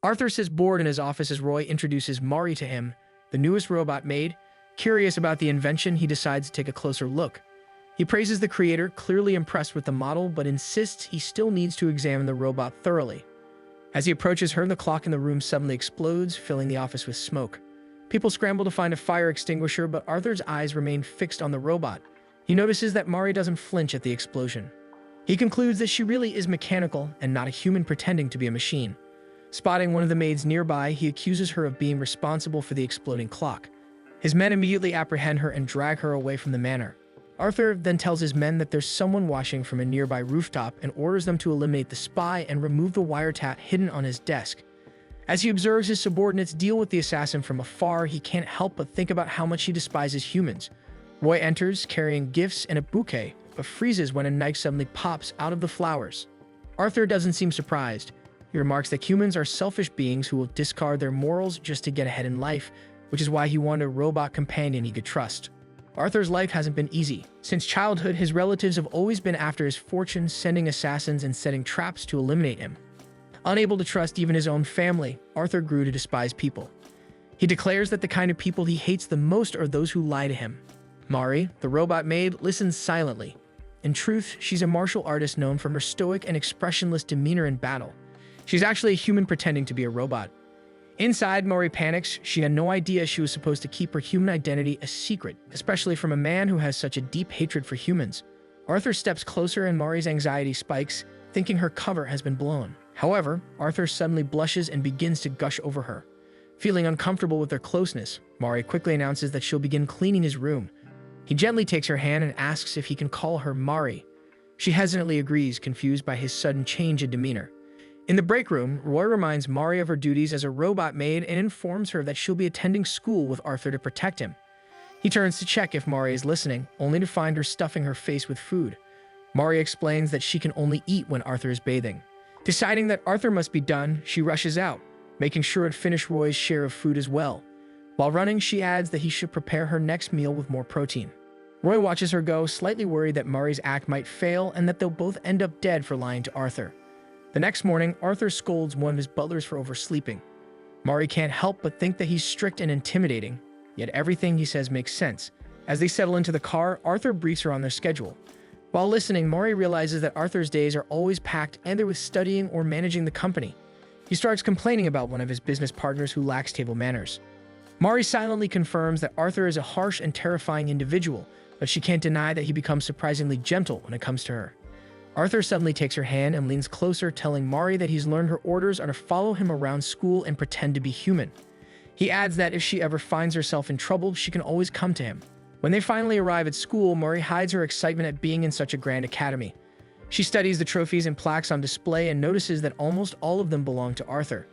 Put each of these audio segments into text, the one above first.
Arthur sits bored in his office as Roy introduces Mari to him, the newest robot maid. Curious about the invention, he decides to take a closer look. He praises the creator, clearly impressed with the model, but insists he still needs to examine the robot thoroughly. As he approaches her, the clock in the room suddenly explodes, filling the office with smoke. People scramble to find a fire extinguisher, but Arthur's eyes remain fixed on the robot. He notices that Mari doesn't flinch at the explosion. He concludes that she really is mechanical and not a human pretending to be a machine. Spotting one of the maids nearby, he accuses her of being responsible for the exploding clock. His men immediately apprehend her and drag her away from the manor. Arthur then tells his men that there's someone watching from a nearby rooftop and orders them to eliminate the spy and remove the wiretap hidden on his desk. As he observes his subordinates deal with the assassin from afar, he can't help but think about how much he despises humans. Roy enters, carrying gifts and a bouquet, but freezes when a knife suddenly pops out of the flowers. Arthur doesn't seem surprised. He remarks that humans are selfish beings who will discard their morals just to get ahead in life, which is why he wanted a robot companion he could trust. Arthur's life hasn't been easy. Since childhood, his relatives have always been after his fortune, sending assassins and setting traps to eliminate him. Unable to trust even his own family, Arthur grew to despise people. He declares that the kind of people he hates the most are those who lie to him. Mari, the robot maid, listens silently. In truth, she's a martial artist known for her stoic and expressionless demeanor in battle. She's actually a human pretending to be a robot. Inside, Mari panics. She had no idea she was supposed to keep her human identity a secret, especially from a man who has such a deep hatred for humans. Arthur steps closer and Mari's anxiety spikes, thinking her cover has been blown. However, Arthur suddenly blushes and begins to gush over her. Feeling uncomfortable with their closeness, Mari quickly announces that she'll begin cleaning his room. He gently takes her hand and asks if he can call her Mari. She hesitantly agrees, confused by his sudden change in demeanor. In the break room, Roy reminds Mari of her duties as a robot maid and informs her that she'll be attending school with Arthur to protect him. He turns to check if Mari is listening, only to find her stuffing her face with food. Mari explains that she can only eat when Arthur is bathing. Deciding that Arthur must be done, she rushes out, making sure to finish Roy's share of food as well. While running, she adds that he should prepare her next meal with more protein. Roy watches her go, slightly worried that Mari's act might fail and that they'll both end up dead for lying to Arthur. The next morning, Arthur scolds one of his butlers for oversleeping. Mari can't help but think that he's strict and intimidating, yet everything he says makes sense. As they settle into the car, Arthur briefs her on their schedule. While listening, Mari realizes that Arthur's days are always packed either with studying or managing the company. He starts complaining about one of his business partners who lacks table manners. Mari silently confirms that Arthur is a harsh and terrifying individual, but she can't deny that he becomes surprisingly gentle when it comes to her. Arthur suddenly takes her hand and leans closer, telling Mari that he's learned her orders are to follow him around school and pretend to be human. He adds that if she ever finds herself in trouble, she can always come to him. When they finally arrive at school, Mari hides her excitement at being in such a grand academy. She studies the trophies and plaques on display and notices that almost all of them belong to Arthur.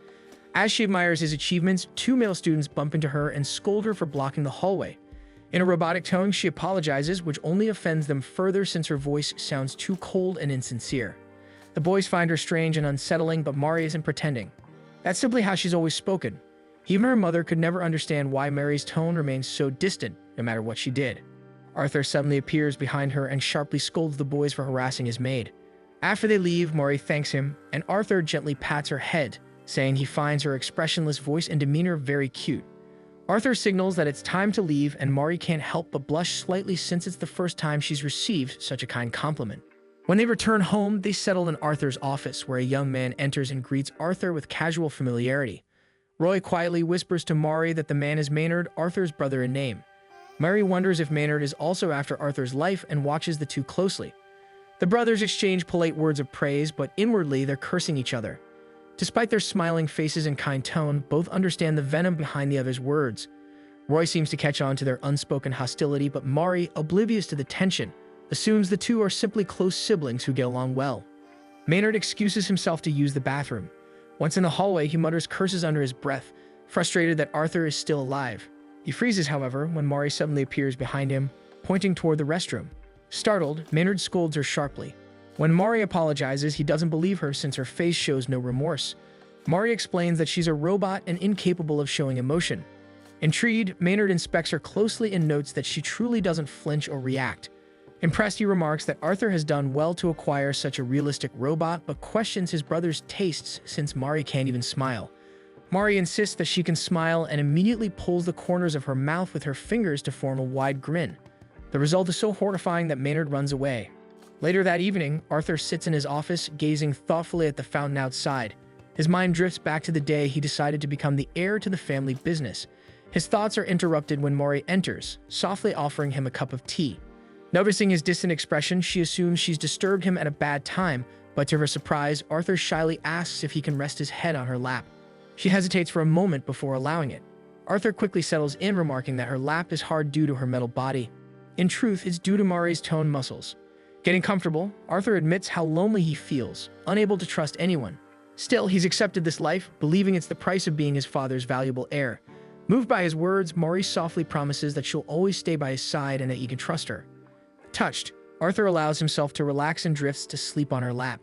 As she admires his achievements, two male students bump into her and scold her for blocking the hallway. In a robotic tone, she apologizes, which only offends them further since her voice sounds too cold and insincere. The boys find her strange and unsettling, but Mari isn't pretending. That's simply how she's always spoken. Even her mother could never understand why Mari's tone remains so distant, no matter what she did. Arthur suddenly appears behind her and sharply scolds the boys for harassing his maid. After they leave, Mari thanks him, and Arthur gently pats her head, saying he finds her expressionless voice and demeanor very cute. Arthur signals that it's time to leave, and Mari can't help but blush slightly since it's the first time she's received such a kind compliment. When they return home, they settle in Arthur's office, where a young man enters and greets Arthur with casual familiarity. Roy quietly whispers to Mari that the man is Maynard, Arthur's brother in name. Mari wonders if Maynard is also after Arthur's life and watches the two closely. The brothers exchange polite words of praise, but inwardly they're cursing each other. Despite their smiling faces and kind tone, both understand the venom behind the other's words. Roy seems to catch on to their unspoken hostility, but Mari, oblivious to the tension, assumes the two are simply close siblings who get along well. Maynard excuses himself to use the bathroom. Once in the hallway, he mutters curses under his breath, frustrated that Arthur is still alive. He freezes, however, when Mari suddenly appears behind him, pointing toward the restroom. Startled, Maynard scolds her sharply. When Mari apologizes, he doesn't believe her since her face shows no remorse. Mari explains that she's a robot and incapable of showing emotion. Intrigued, Maynard inspects her closely and notes that she truly doesn't flinch or react. Impressed, he remarks that Arthur has done well to acquire such a realistic robot, but questions his brother's tastes since Mari can't even smile. Mari insists that she can smile and immediately pulls the corners of her mouth with her fingers to form a wide grin. The result is so horrifying that Maynard runs away. Later that evening, Arthur sits in his office, gazing thoughtfully at the fountain outside. His mind drifts back to the day he decided to become the heir to the family business. His thoughts are interrupted when Mari enters, softly offering him a cup of tea. Noticing his distant expression, she assumes she's disturbed him at a bad time, but to her surprise, Arthur shyly asks if he can rest his head on her lap. She hesitates for a moment before allowing it. Arthur quickly settles in, remarking that her lap is hard due to her metal body. In truth, it's due to Mari's toned muscles. Getting comfortable, Arthur admits how lonely he feels, unable to trust anyone. Still, he's accepted this life, believing it's the price of being his father's valuable heir. Moved by his words, Mari softly promises that she'll always stay by his side and that he can trust her. Touched, Arthur allows himself to relax and drifts to sleep on her lap.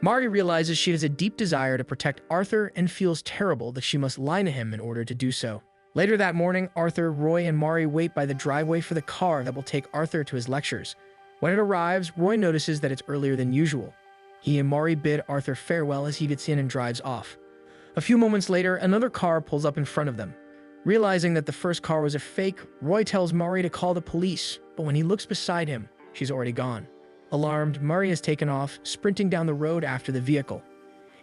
Mari realizes she has a deep desire to protect Arthur and feels terrible that she must lie to him in order to do so. Later that morning, Arthur, Roy, and Mari wait by the driveway for the car that will take Arthur to his lectures. When it arrives, Roy notices that it's earlier than usual. He and Mari bid Arthur farewell as he gets in and drives off. A few moments later, another car pulls up in front of them. Realizing that the first car was a fake, Roy tells Mari to call the police, but when he looks beside him, she's already gone. Alarmed, Mari has taken off, sprinting down the road after the vehicle.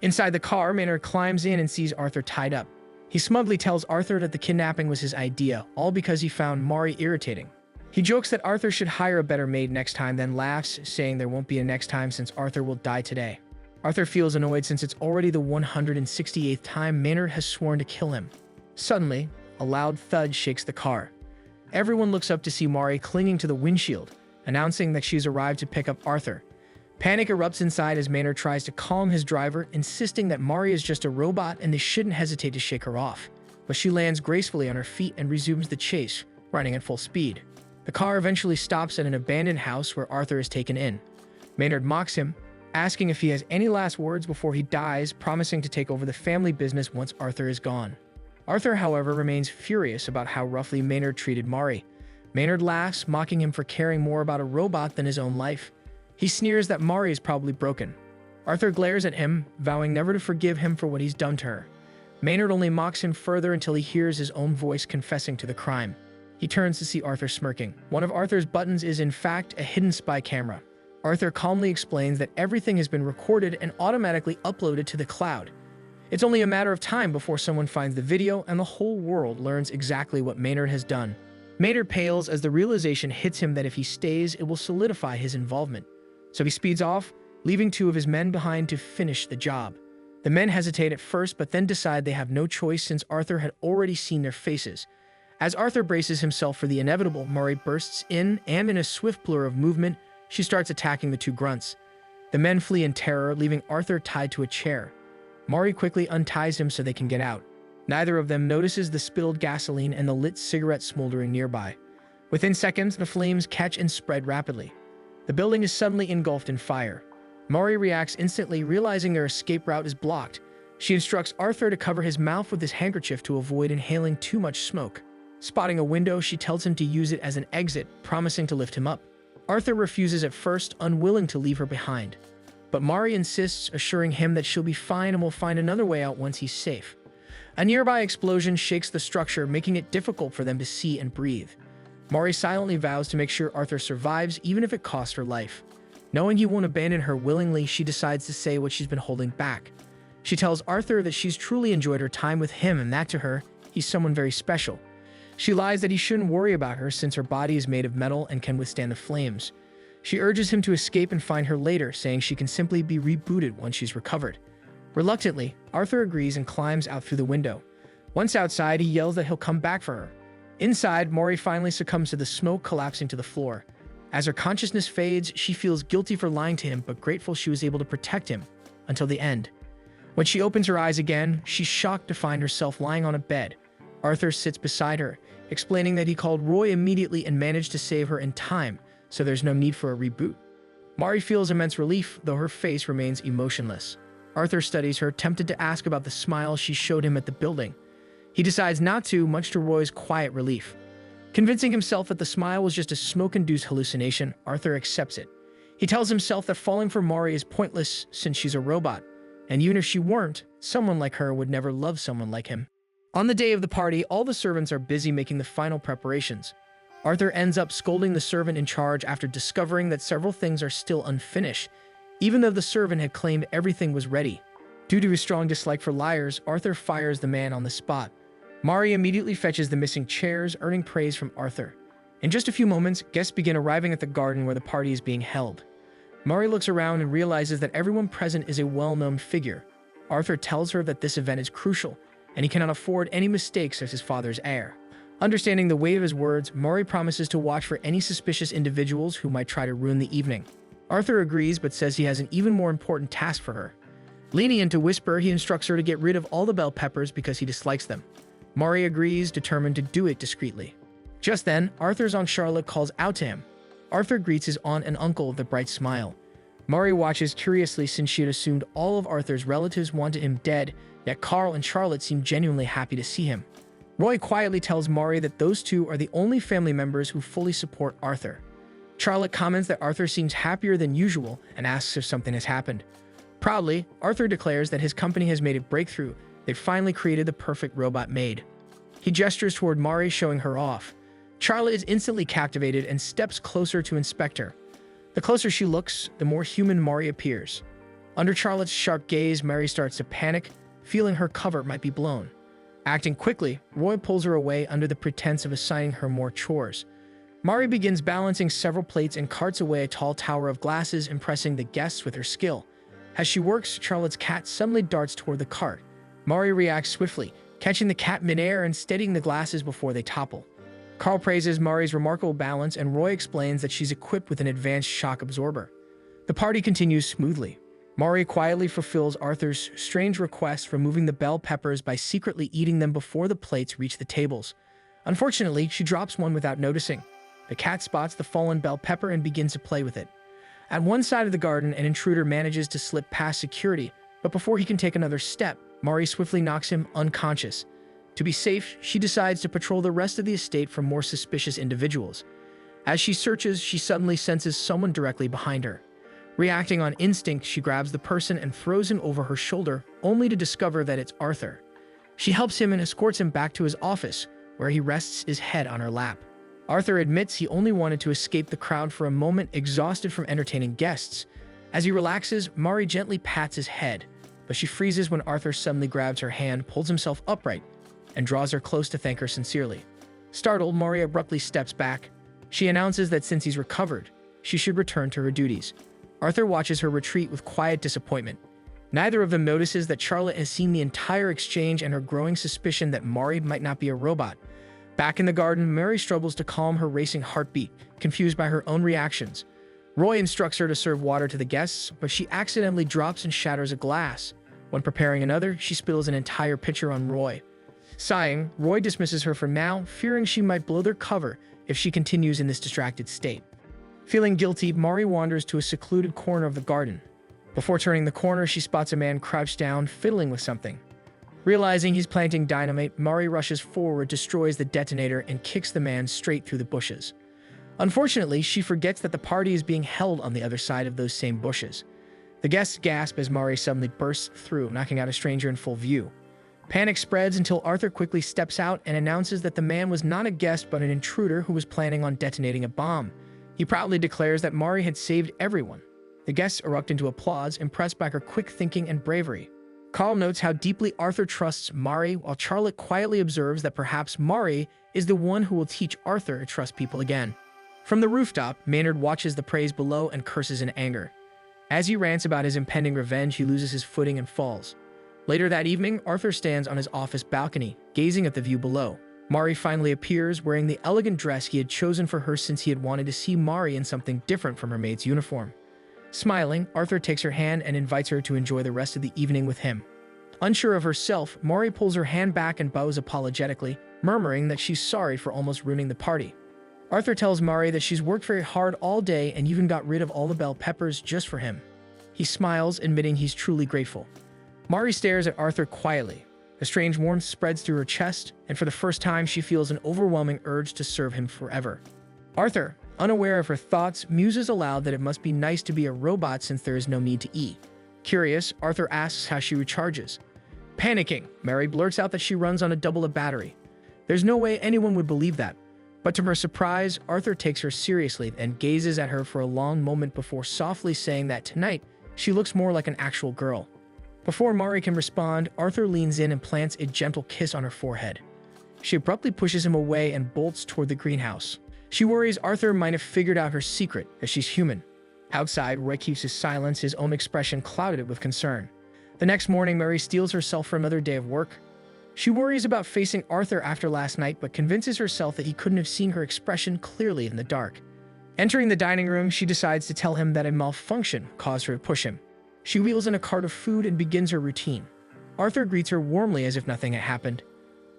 Inside the car, Maynard climbs in and sees Arthur tied up. He smugly tells Arthur that the kidnapping was his idea, all because he found Mari irritating. He jokes that Arthur should hire a better maid next time, then laughs, saying there won't be a next time since Arthur will die today. Arthur feels annoyed since it's already the 168th time Maynard has sworn to kill him. Suddenly, a loud thud shakes the car. Everyone looks up to see Mari clinging to the windshield, announcing that she's arrived to pick up Arthur. Panic erupts inside as Maynard tries to calm his driver, insisting that Mari is just a robot and they shouldn't hesitate to shake her off. But she lands gracefully on her feet and resumes the chase, running at full speed. The car eventually stops at an abandoned house where Arthur is taken in. Maynard mocks him, asking if he has any last words before he dies, promising to take over the family business once Arthur is gone. Arthur, however, remains furious about how roughly Maynard treated Mari. Maynard laughs, mocking him for caring more about a robot than his own life. He sneers that Mari is probably broken. Arthur glares at him, vowing never to forgive him for what he's done to her. Maynard only mocks him further until he hears his own voice confessing to the crime. He turns to see Arthur smirking. One of Arthur's buttons is in fact a hidden spy camera. Arthur calmly explains that everything has been recorded and automatically uploaded to the cloud. It's only a matter of time before someone finds the video and the whole world learns exactly what Maynard has done. Maynard pales as the realization hits him that if he stays, it will solidify his involvement. So he speeds off, leaving two of his men behind to finish the job. The men hesitate at first, but then decide they have no choice since Arthur had already seen their faces. As Arthur braces himself for the inevitable, Mari bursts in, and in a swift blur of movement, she starts attacking the two grunts. The men flee in terror, leaving Arthur tied to a chair. Mari quickly unties him so they can get out. Neither of them notices the spilled gasoline and the lit cigarette smoldering nearby. Within seconds, the flames catch and spread rapidly. The building is suddenly engulfed in fire. Mari reacts instantly, realizing their escape route is blocked. She instructs Arthur to cover his mouth with his handkerchief to avoid inhaling too much smoke. Spotting a window, she tells him to use it as an exit, promising to lift him up. Arthur refuses at first, unwilling to leave her behind. But Mari insists, assuring him that she'll be fine and will find another way out once he's safe. A nearby explosion shakes the structure, making it difficult for them to see and breathe. Mari silently vows to make sure Arthur survives, even if it costs her life. Knowing he won't abandon her willingly, she decides to say what she's been holding back. She tells Arthur that she's truly enjoyed her time with him and that to her, he's someone very special. She lies that he shouldn't worry about her since her body is made of metal and can withstand the flames. She urges him to escape and find her later, saying she can simply be rebooted once she's recovered. Reluctantly, Arthur agrees and climbs out through the window. Once outside, he yells that he'll come back for her. Inside, Mari finally succumbs to the smoke, collapsing to the floor. As her consciousness fades, she feels guilty for lying to him, but grateful she was able to protect him until the end. When she opens her eyes again, she's shocked to find herself lying on a bed. Arthur sits beside her, explaining that he called Roy immediately and managed to save her in time, so there's no need for a reboot. Mari feels immense relief, though her face remains emotionless. Arthur studies her, tempted to ask about the smile she showed him at the building. He decides not to, much to Roy's quiet relief. Convincing himself that the smile was just a smoke-induced hallucination, Arthur accepts it. He tells himself that falling for Mari is pointless since she's a robot, and even if she weren't, someone like her would never love someone like him. On the day of the party, all the servants are busy making the final preparations. Arthur ends up scolding the servant in charge after discovering that several things are still unfinished, even though the servant had claimed everything was ready. Due to his strong dislike for liars, Arthur fires the man on the spot. Mari immediately fetches the missing chairs, earning praise from Arthur. In just a few moments, guests begin arriving at the garden where the party is being held. Mari looks around and realizes that everyone present is a well-known figure. Arthur tells her that this event is crucial, and he cannot afford any mistakes as his father's heir. Understanding the weight of his words, Mari promises to watch for any suspicious individuals who might try to ruin the evening. Arthur agrees but says he has an even more important task for her. Leaning into whisper, he instructs her to get rid of all the bell peppers because he dislikes them. Mari agrees, determined to do it discreetly. Just then, Arthur's Aunt Charlotte calls out to him. Arthur greets his aunt and uncle with a bright smile. Mari watches curiously since she had assumed all of Arthur's relatives wanted him dead, yet Carl and Charlotte seem genuinely happy to see him. Roy quietly tells Mari that those two are the only family members who fully support Arthur. Charlotte comments that Arthur seems happier than usual and asks if something has happened. Proudly, Arthur declares that his company has made a breakthrough. They've finally created the perfect robot maid. He gestures toward Mari, showing her off. Charlotte is instantly captivated and steps closer to inspect her. The closer she looks, the more human Mari appears. Under Charlotte's sharp gaze, Mari starts to panic, feeling her cover might be blown. Acting quickly, Roy pulls her away under the pretense of assigning her more chores. Mari begins balancing several plates and carts away a tall tower of glasses, impressing the guests with her skill. As she works, Charlotte's cat suddenly darts toward the cart. Mari reacts swiftly, catching the cat midair and steadying the glasses before they topple. Carl praises Mari's remarkable balance, and Roy explains that she's equipped with an advanced shock absorber. The party continues smoothly. Mari quietly fulfills Arthur's strange request, removing the bell peppers by secretly eating them before the plates reach the tables. Unfortunately, she drops one without noticing. The cat spots the fallen bell pepper and begins to play with it. At one side of the garden, an intruder manages to slip past security, but before he can take another step, Mari swiftly knocks him unconscious. To be safe, she decides to patrol the rest of the estate for more suspicious individuals. As she searches, she suddenly senses someone directly behind her. Reacting on instinct, she grabs the person and throws him over her shoulder, only to discover that it's Arthur. She helps him and escorts him back to his office, where he rests his head on her lap. Arthur admits he only wanted to escape the crowd for a moment, exhausted from entertaining guests. As he relaxes, Mari gently pats his head, but she freezes when Arthur suddenly grabs her hand, pulls himself upright, and draws her close to thank her sincerely. Startled, Mari abruptly steps back. She announces that since he's recovered, she should return to her duties. Arthur watches her retreat with quiet disappointment. Neither of them notices that Charlotte has seen the entire exchange and her growing suspicion that Mari might not be a robot. Back in the garden, Mari struggles to calm her racing heartbeat, confused by her own reactions. Roy instructs her to serve water to the guests, but she accidentally drops and shatters a glass. When preparing another, she spills an entire pitcher on Roy. Sighing, Roy dismisses her for now, fearing she might blow their cover if she continues in this distracted state. Feeling guilty, Mari wanders to a secluded corner of the garden. Before turning the corner, she spots a man crouched down, fiddling with something. Realizing he's planting dynamite, Mari rushes forward, destroys the detonator, and kicks the man straight through the bushes. Unfortunately, she forgets that the party is being held on the other side of those same bushes. The guests gasp as Mari suddenly bursts through, knocking out a stranger in full view. Panic spreads until Arthur quickly steps out and announces that the man was not a guest but an intruder who was planning on detonating a bomb. He proudly declares that Mari had saved everyone. The guests erupt into applause, impressed by her quick thinking and bravery. Carl notes how deeply Arthur trusts Mari, while Charlotte quietly observes that perhaps Mari is the one who will teach Arthur to trust people again. From the rooftop, Maynard watches the praise below and curses in anger. As he rants about his impending revenge, he loses his footing and falls. Later that evening, Arthur stands on his office balcony, gazing at the view below. Mari finally appears, wearing the elegant dress he had chosen for her since he had wanted to see Mari in something different from her maid's uniform. Smiling, Arthur takes her hand and invites her to enjoy the rest of the evening with him. Unsure of herself, Mari pulls her hand back and bows apologetically, murmuring that she's sorry for almost ruining the party. Arthur tells Mari that she's worked very hard all day and even got rid of all the bell peppers just for him. He smiles, admitting he's truly grateful. Mari stares at Arthur quietly. A strange warmth spreads through her chest, and for the first time she feels an overwhelming urge to serve him forever. Arthur, unaware of her thoughts, muses aloud that it must be nice to be a robot since there is no need to eat. Curious, Arthur asks how she recharges. Panicking, Mary blurts out that she runs on a double of battery. There's no way anyone would believe that. But to her surprise, Arthur takes her seriously and gazes at her for a long moment before softly saying that tonight, she looks more like an actual girl. Before Mari can respond, Arthur leans in and plants a gentle kiss on her forehead. She abruptly pushes him away and bolts toward the greenhouse. She worries Arthur might have figured out her secret, as she's human. Outside, Roy keeps his silence, his own expression clouded with concern. The next morning, Mary steels herself for another day of work. She worries about facing Arthur after last night, but convinces herself that he couldn't have seen her expression clearly in the dark. Entering the dining room, she decides to tell him that a malfunction caused her to push him. She wheels in a cart of food and begins her routine. Arthur greets her warmly as if nothing had happened.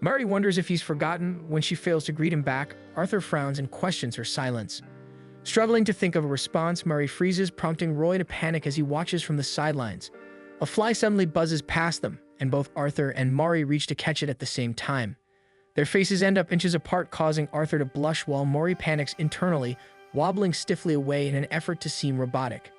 Mary wonders if he's forgotten. When she fails to greet him back, Arthur frowns and questions her silence. Struggling to think of a response, Mary freezes, prompting Roy to panic as he watches from the sidelines. A fly suddenly buzzes past them, and both Arthur and Mari reach to catch it at the same time. Their faces end up inches apart, causing Arthur to blush while Mari panics internally, wobbling stiffly away in an effort to seem robotic.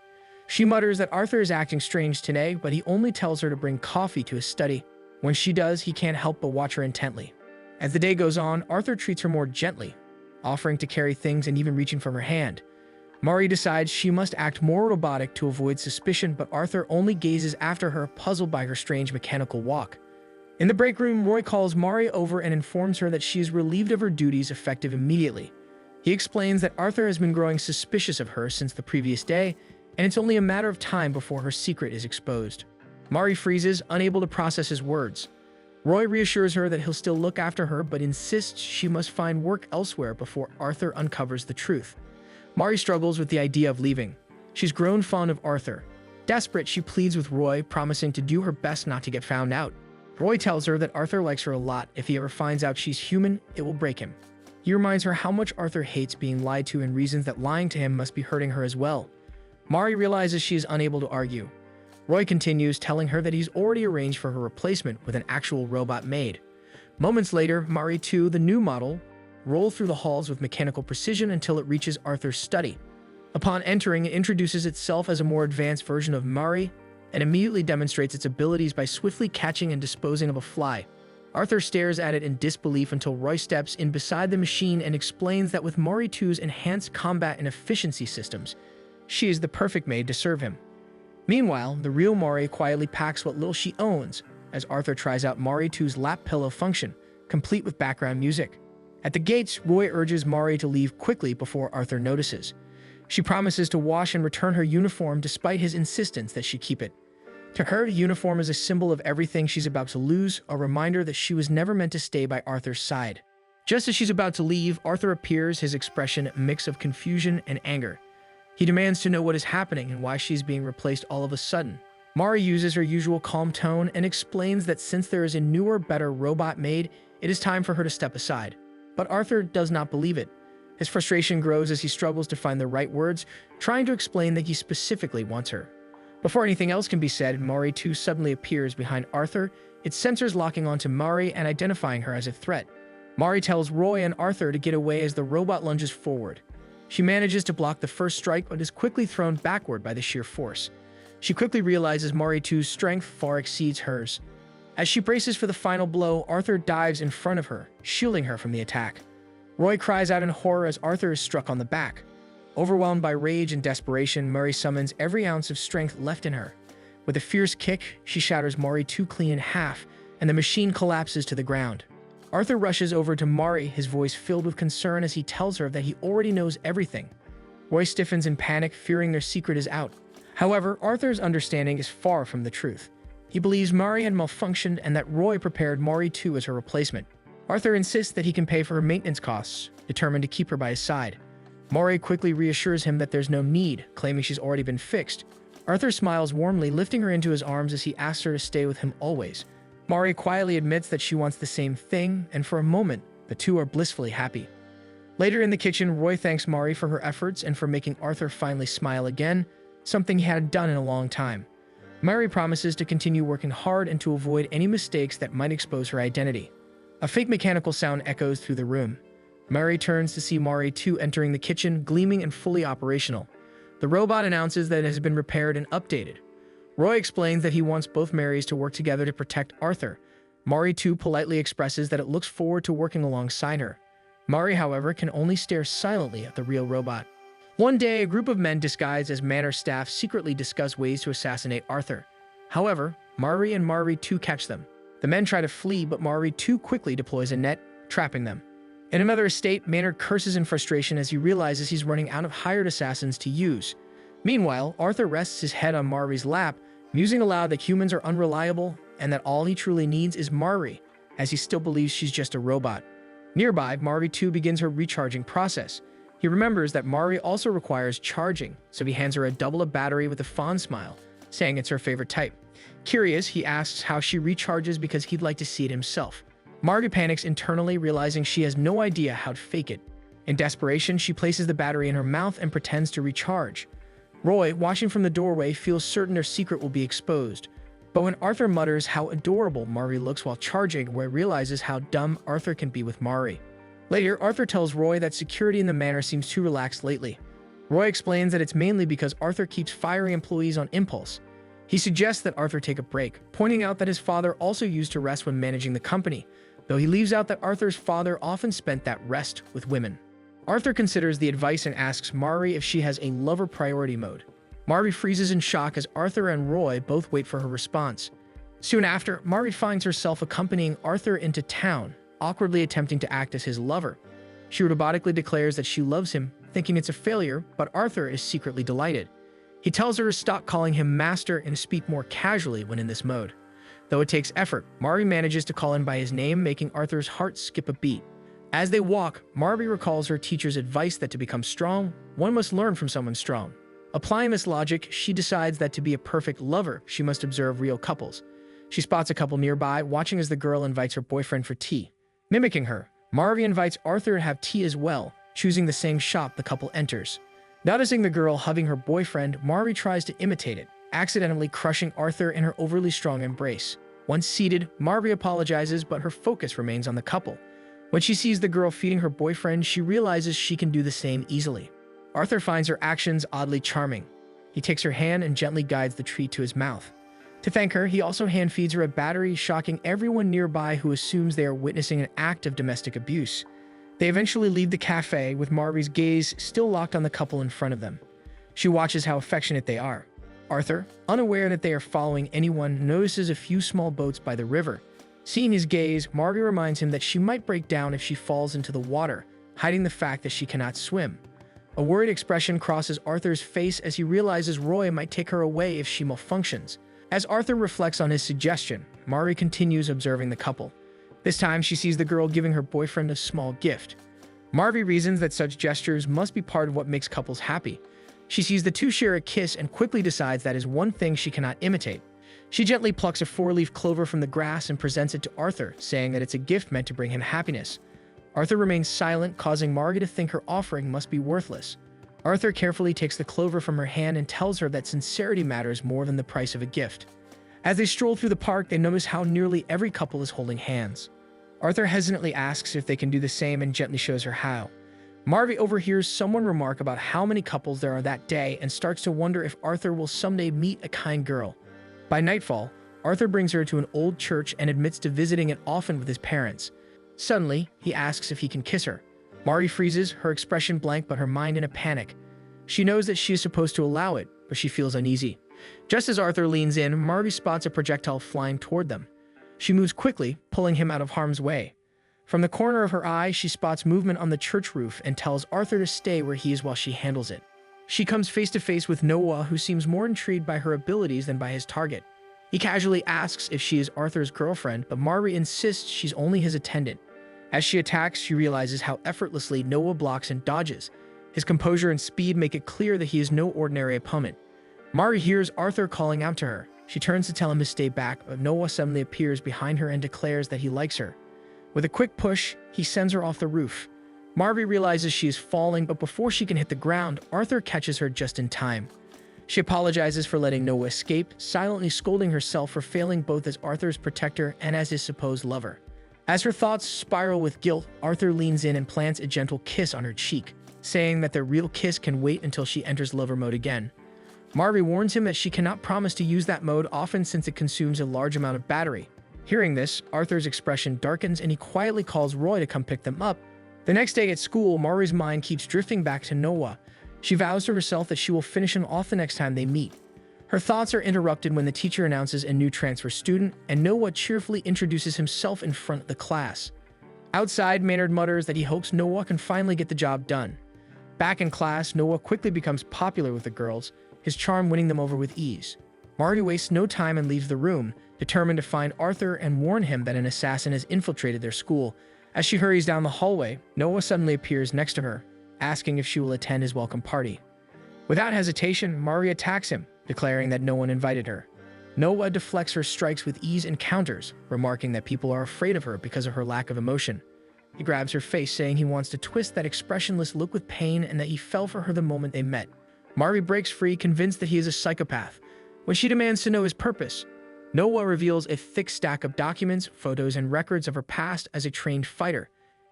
She mutters that Arthur is acting strange today, but he only tells her to bring coffee to his study. When she does, he can't help but watch her intently. As the day goes on, Arthur treats her more gently, offering to carry things and even reaching for her hand. Mari decides she must act more robotic to avoid suspicion, but Arthur only gazes after her, puzzled by her strange mechanical walk. In the break room, Roy calls Mari over and informs her that she is relieved of her duties effective immediately. He explains that Arthur has been growing suspicious of her since the previous day, and it's only a matter of time before her secret is exposed. Mari freezes, unable to process his words. Roy reassures her that he'll still look after her, but insists she must find work elsewhere before Arthur uncovers the truth. Mari struggles with the idea of leaving. She's grown fond of Arthur. Desperate, she pleads with Roy, promising to do her best not to get found out. Roy tells her that Arthur likes her a lot. If he ever finds out she's human, it will break him. He reminds her how much Arthur hates being lied to and reasons that lying to him must be hurting her as well. Mari realizes she is unable to argue. Roy continues, telling her that he's already arranged for her replacement with an actual robot maid. Moments later, Mari 2, the new model, rolls through the halls with mechanical precision until it reaches Arthur's study. Upon entering, it introduces itself as a more advanced version of Mari and immediately demonstrates its abilities by swiftly catching and disposing of a fly. Arthur stares at it in disbelief until Roy steps in beside the machine and explains that with Mari 2's enhanced combat and efficiency systems, she is the perfect maid to serve him. Meanwhile, the real Mari quietly packs what little she owns as Arthur tries out Mari 2's lap pillow function, complete with background music. At the gates, Roy urges Mari to leave quickly before Arthur notices. She promises to wash and return her uniform despite his insistence that she keep it. To her, the uniform is a symbol of everything she's about to lose, a reminder that she was never meant to stay by Arthur's side. Just as she's about to leave, Arthur appears, his expression a mix of confusion and anger. He demands to know what is happening and why she's being replaced all of a sudden. Mari uses her usual calm tone and explains that since there is a newer, better robot maid, it is time for her to step aside. But Arthur does not believe it. His frustration grows as he struggles to find the right words, trying to explain that he specifically wants her. Before anything else can be said, Mari 2 suddenly appears behind Arthur, its sensors locking onto Mari and identifying her as a threat. Mari tells Roy and Arthur to get away as the robot lunges forward. She manages to block the first strike but is quickly thrown backward by the sheer force. She quickly realizes Mari 2's strength far exceeds hers. As she braces for the final blow, Arthur dives in front of her, shielding her from the attack. Roy cries out in horror as Arthur is struck on the back. Overwhelmed by rage and desperation, Mari summons every ounce of strength left in her. With a fierce kick, she shatters Mari 2 clean in half, and the machine collapses to the ground. Arthur rushes over to Mari, his voice filled with concern as he tells her that he already knows everything. Roy stiffens in panic, fearing their secret is out. However, Arthur's understanding is far from the truth. He believes Mari had malfunctioned and that Roy prepared Mari 2 as her replacement. Arthur insists that he can pay for her maintenance costs, determined to keep her by his side. Mari quickly reassures him that there's no need, claiming she's already been fixed. Arthur smiles warmly, lifting her into his arms as he asks her to stay with him always. Mari quietly admits that she wants the same thing, and for a moment, the two are blissfully happy. Later in the kitchen, Roy thanks Mari for her efforts and for making Arthur finally smile again, something he hadn't done in a long time. Mari promises to continue working hard and to avoid any mistakes that might expose her identity. A fake mechanical sound echoes through the room. Mari turns to see Mari 2 entering the kitchen, gleaming and fully operational. The robot announces that it has been repaired and updated. Roy explains that he wants both Marys to work together to protect Arthur. Mari too politely expresses that it looks forward to working alongside her. Mari, however, can only stare silently at the real robot. One day, a group of men disguised as manor staff secretly discuss ways to assassinate Arthur. However, Mari and Mari too catch them. The men try to flee, but Mari too quickly deploys a net, trapping them. In another estate, Maynard curses in frustration as he realizes he's running out of hired assassins to use. Meanwhile, Arthur rests his head on Mari's lap, musing aloud that humans are unreliable and that all he truly needs is Mari, as he still believes she's just a robot. Nearby, Mari too begins her recharging process. He remembers that Mari also requires charging, so he hands her a double-A battery with a fond smile, saying it's her favorite type. Curious, he asks how she recharges because he'd like to see it himself. Mari panics internally, realizing she has no idea how to fake it. In desperation, she places the battery in her mouth and pretends to recharge. Roy, watching from the doorway, feels certain their secret will be exposed. But when Arthur mutters how adorable Mari looks while charging, Roy realizes how dumb Arthur can be with Mari. Later, Arthur tells Roy that security in the manor seems too relaxed lately. Roy explains that it's mainly because Arthur keeps firing employees on impulse. He suggests that Arthur take a break, pointing out that his father also used to rest when managing the company, though he leaves out that Arthur's father often spent that rest with women. Arthur considers the advice and asks Mari if she has a lover priority mode. Mari freezes in shock as Arthur and Roy both wait for her response. Soon after, Mari finds herself accompanying Arthur into town, awkwardly attempting to act as his lover. She robotically declares that she loves him, thinking it's a failure, but Arthur is secretly delighted. He tells her to stop calling him master and to speak more casually when in this mode. Though it takes effort, Mari manages to call him by his name, making Arthur's heart skip a beat. As they walk, Mari recalls her teacher's advice that to become strong, one must learn from someone strong. Applying this logic, she decides that to be a perfect lover, she must observe real couples. She spots a couple nearby, watching as the girl invites her boyfriend for tea. Mimicking her, Mari invites Arthur to have tea as well, choosing the same shop the couple enters. Noticing the girl hugging her boyfriend, Mari tries to imitate it, accidentally crushing Arthur in her overly strong embrace. Once seated, Mari apologizes, but her focus remains on the couple. When she sees the girl feeding her boyfriend, she realizes she can do the same easily. Arthur finds her actions oddly charming. He takes her hand and gently guides the treat to his mouth. To thank her, he also hand feeds her a battery, shocking everyone nearby who assumes they are witnessing an act of domestic abuse. They eventually leave the cafe, with Mari's gaze still locked on the couple in front of them. She watches how affectionate they are. Arthur, unaware that they are following anyone, notices a few small boats by the river. Seeing his gaze, Mari reminds him that she might break down if she falls into the water, hiding the fact that she cannot swim. A worried expression crosses Arthur's face as he realizes Roy might take her away if she malfunctions. As Arthur reflects on his suggestion, Mari continues observing the couple. This time, she sees the girl giving her boyfriend a small gift. Mari reasons that such gestures must be part of what makes couples happy. She sees the two share a kiss and quickly decides that is one thing she cannot imitate. She gently plucks a 4-leaf clover from the grass and presents it to Arthur, saying that it's a gift meant to bring him happiness. Arthur remains silent, causing Mari to think her offering must be worthless. Arthur carefully takes the clover from her hand and tells her that sincerity matters more than the price of a gift. As they stroll through the park, they notice how nearly every couple is holding hands. Arthur hesitantly asks if they can do the same and gently shows her how. Mari overhears someone remark about how many couples there are that day and starts to wonder if Arthur will someday meet a kind girl. By nightfall, Arthur brings her to an old church and admits to visiting it often with his parents. Suddenly, he asks if he can kiss her. Mari freezes, her expression blank but her mind in a panic. She knows that she is supposed to allow it, but she feels uneasy. Just as Arthur leans in, Mari spots a projectile flying toward them. She moves quickly, pulling him out of harm's way. From the corner of her eye, she spots movement on the church roof and tells Arthur to stay where he is while she handles it. She comes face to face with Noah, who seems more intrigued by her abilities than by his target. He casually asks if she is Arthur's girlfriend, but Mari insists she's only his attendant. As she attacks, she realizes how effortlessly Noah blocks and dodges. His composure and speed make it clear that he is no ordinary opponent. Mari hears Arthur calling out to her. She turns to tell him to stay back, but Noah suddenly appears behind her and declares that he likes her. With a quick push, he sends her off the roof. Mari realizes she is falling, but before she can hit the ground, Arthur catches her just in time. She apologizes for letting Noah escape, silently scolding herself for failing both as Arthur's protector and as his supposed lover. As her thoughts spiral with guilt, Arthur leans in and plants a gentle kiss on her cheek, saying that their real kiss can wait until she enters lover mode again. Mari warns him that she cannot promise to use that mode often since it consumes a large amount of battery. Hearing this, Arthur's expression darkens and he quietly calls Roy to come pick them up. The next day at school, Mari's mind keeps drifting back to Noah. She vows to herself that she will finish him off the next time they meet. Her thoughts are interrupted when the teacher announces a new transfer student, and Noah cheerfully introduces himself in front of the class. Outside, Maynard mutters that he hopes Noah can finally get the job done. Back in class, Noah quickly becomes popular with the girls, his charm winning them over with ease. Marty wastes no time and leaves the room, determined to find Arthur and warn him that an assassin has infiltrated their school. As she hurries down the hallway, Noah suddenly appears next to her, asking if she will attend his welcome party. Without hesitation, Mari attacks him, declaring that no one invited her. Noah deflects her strikes with ease and counters, remarking that people are afraid of her because of her lack of emotion. He grabs her face, saying he wants to twist that expressionless look with pain and that he fell for her the moment they met. Mari breaks free, convinced that he is a psychopath. When she demands to know his purpose, Noah reveals a thick stack of documents, photos, and records of her past as a trained fighter.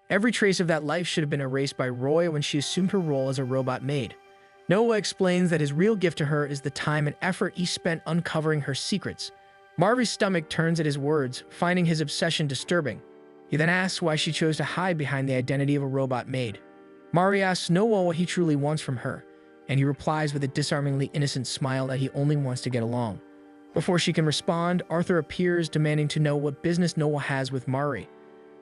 Every trace of that life should have been erased by Roy when she assumed her role as a robot maid. Noah explains that his real gift to her is the time and effort he spent uncovering her secrets. Mari's stomach turns at his words, finding his obsession disturbing. He then asks why she chose to hide behind the identity of a robot maid. Mari asks Noah what he truly wants from her, and he replies with a disarmingly innocent smile that he only wants to get along. Before she can respond, Arthur appears, demanding to know what business Noah has with Mari.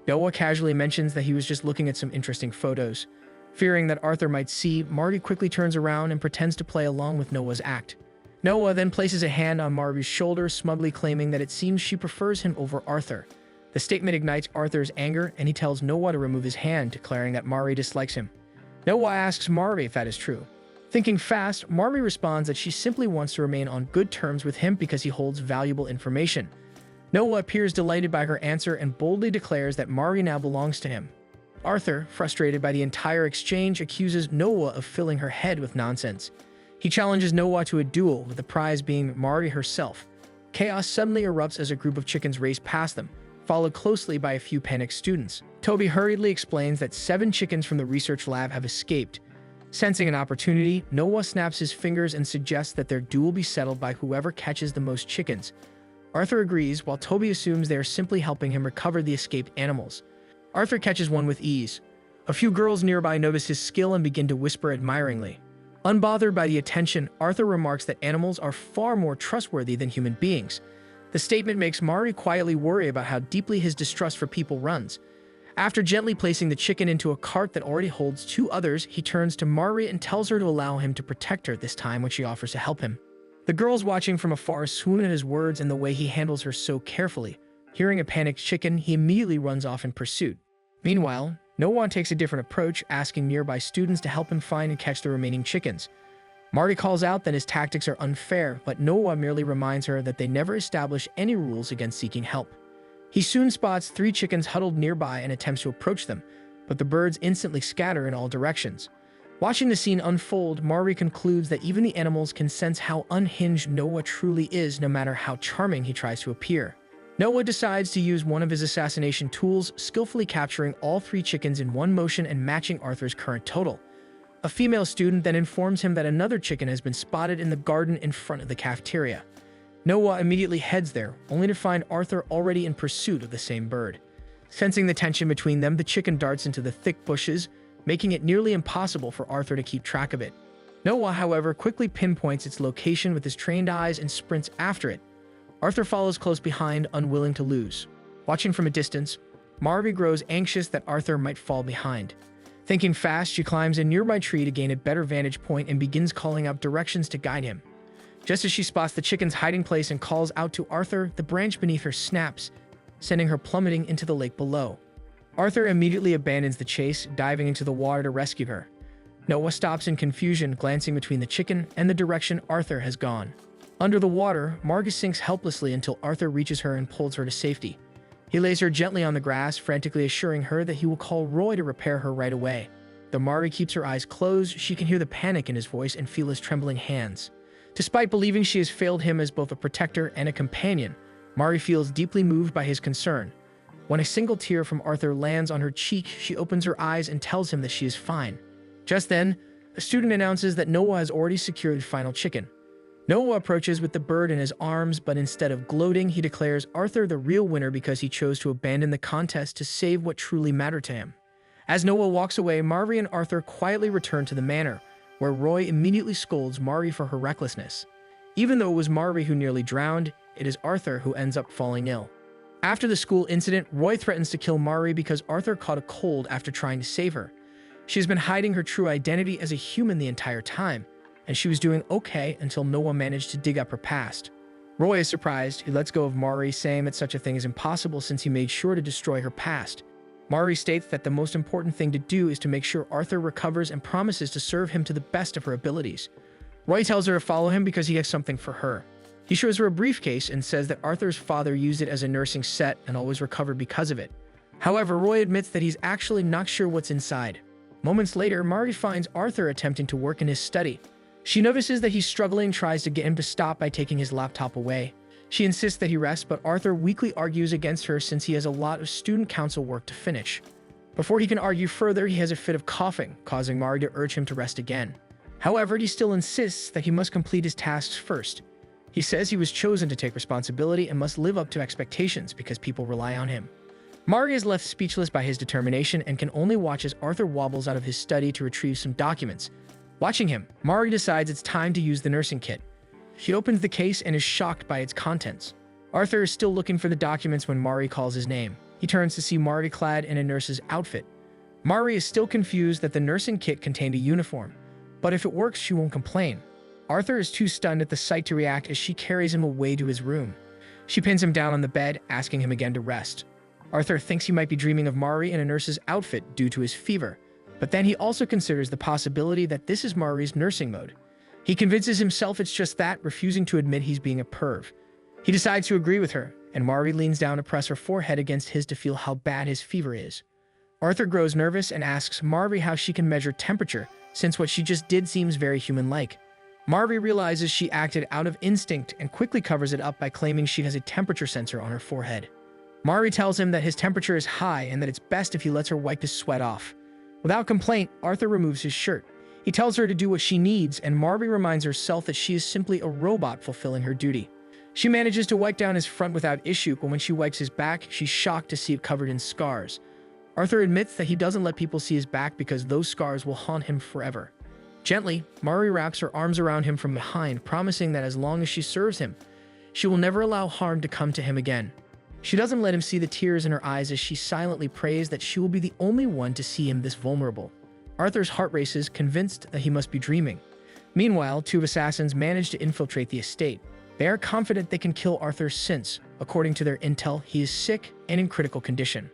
Noah casually mentions that he was just looking at some interesting photos. Fearing that Arthur might see, Marty quickly turns around and pretends to play along with Noah's act. Noah then places a hand on Marty's shoulder, smugly claiming that it seems she prefers him over Arthur. The statement ignites Arthur's anger, and he tells Noah to remove his hand, declaring that Marty dislikes him. Noah asks Marty if that is true. Thinking fast, Marty responds that she simply wants to remain on good terms with him because he holds valuable information. Noah appears delighted by her answer and boldly declares that Marty now belongs to him. Arthur, frustrated by the entire exchange, accuses Noah of filling her head with nonsense. He challenges Noah to a duel, with the prize being Marty herself. Chaos suddenly erupts as a group of chickens race past them, followed closely by a few panicked students. Toby hurriedly explains that 7 chickens from the research lab have escaped. Sensing an opportunity, Noah snaps his fingers and suggests that their duel be settled by whoever catches the most chickens. Arthur agrees, while Toby assumes they are simply helping him recover the escaped animals. Arthur catches one with ease. A few girls nearby notice his skill and begin to whisper admiringly. Unbothered by the attention, Arthur remarks that animals are far more trustworthy than human beings. The statement makes Mari quietly worry about how deeply his distrust for people runs. After gently placing the chicken into a cart that already holds 2 others, he turns to Mari and tells her to allow him to protect her this time when she offers to help him. The girls watching from afar swoon at his words and the way he handles her so carefully. Hearing a panicked chicken, he immediately runs off in pursuit. Meanwhile, Noah takes a different approach, asking nearby students to help him find and catch the remaining chickens. Marty calls out that his tactics are unfair, but Noah merely reminds her that they never establish any rules against seeking help. He soon spots 3 chickens huddled nearby and attempts to approach them, but the birds instantly scatter in all directions. Watching the scene unfold, Marty concludes that even the animals can sense how unhinged Noah truly is, no matter how charming he tries to appear. Noah decides to use one of his assassination tools, skillfully capturing all 3 chickens in one motion and matching Arthur's current total. A female student then informs him that another chicken has been spotted in the garden in front of the cafeteria. Noah immediately heads there, only to find Arthur already in pursuit of the same bird. Sensing the tension between them, the chicken darts into the thick bushes, making it nearly impossible for Arthur to keep track of it. Noah, however, quickly pinpoints its location with his trained eyes and sprints after it. Arthur follows close behind, unwilling to lose. Watching from a distance, Marvy grows anxious that Arthur might fall behind. Thinking fast, she climbs a nearby tree to gain a better vantage point and begins calling out directions to guide him. Just as she spots the chicken's hiding place and calls out to Arthur, the branch beneath her snaps, sending her plummeting into the lake below. Arthur immediately abandons the chase, diving into the water to rescue her. Noah stops in confusion, glancing between the chicken and the direction Arthur has gone. Under the water, Margus sinks helplessly until Arthur reaches her and pulls her to safety. He lays her gently on the grass, frantically assuring her that he will call Roy to repair her right away. Though Mari keeps her eyes closed, she can hear the panic in his voice and feel his trembling hands. Despite believing she has failed him as both a protector and a companion, Mari feels deeply moved by his concern. When a single tear from Arthur lands on her cheek, she opens her eyes and tells him that she is fine. Just then, a student announces that Noah has already secured the final chicken. Noah approaches with the bird in his arms, but instead of gloating, he declares Arthur the real winner because he chose to abandon the contest to save what truly mattered to him. As Noah walks away, Mari and Arthur quietly return to the manor, where Roy immediately scolds Mari for her recklessness. Even though it was Mari who nearly drowned, it is Arthur who ends up falling ill. After the school incident, Roy threatens to kill Mari because Arthur caught a cold after trying to save her. She has been hiding her true identity as a human the entire time, and she was doing okay until Noah managed to dig up her past. Roy is surprised. He lets go of Mari, saying that such a thing is impossible since he made sure to destroy her past. Mari states that the most important thing to do is to make sure Arthur recovers and promises to serve him to the best of her abilities. Roy tells her to follow him because he has something for her. He shows her a briefcase and says that Arthur's father used it as a nursing set and always recovered because of it. However, Roy admits that he's actually not sure what's inside. Moments later, Mari finds Arthur attempting to work in his study. She notices that he's struggling and tries to get him to stop by taking his laptop away. She insists that he rest, but Arthur weakly argues against her since he has a lot of student council work to finish. Before he can argue further, he has a fit of coughing, causing Mari to urge him to rest again. However, he still insists that he must complete his tasks first. He says he was chosen to take responsibility and must live up to expectations because people rely on him. Mari is left speechless by his determination and can only watch as Arthur wobbles out of his study to retrieve some documents. Watching him, Mari decides it's time to use the nursing kit. She opens the case and is shocked by its contents. Arthur is still looking for the documents when Mari calls his name. He turns to see Mari clad in a nurse's outfit. Mari is still confused that the nursing kit contained a uniform, but if it works, she won't complain. Arthur is too stunned at the sight to react as she carries him away to his room. She pins him down on the bed, asking him again to rest. Arthur thinks he might be dreaming of Mari in a nurse's outfit due to his fever, but then he also considers the possibility that this is Mari's nursing mode. He convinces himself it's just that, refusing to admit he's being a perv. He decides to agree with her, and Mari leans down to press her forehead against his to feel how bad his fever is. Arthur grows nervous and asks Mari how she can measure temperature, since what she just did seems very human-like. Mari realizes she acted out of instinct and quickly covers it up by claiming she has a temperature sensor on her forehead. Mari tells him that his temperature is high and that it's best if he lets her wipe his sweat off. Without complaint, Arthur removes his shirt. He tells her to do what she needs, and Mari reminds herself that she is simply a robot fulfilling her duty. She manages to wipe down his front without issue, but when she wipes his back, she's shocked to see it covered in scars. Arthur admits that he doesn't let people see his back because those scars will haunt him forever. Gently, Mari wraps her arms around him from behind, promising that as long as she serves him, she will never allow harm to come to him again. She doesn't let him see the tears in her eyes as she silently prays that she will be the only one to see him this vulnerable. Arthur's heart races, convinced that he must be dreaming. Meanwhile, two assassins manage to infiltrate the estate. They are confident they can kill Arthur since, according to their intel, he is sick and in critical condition.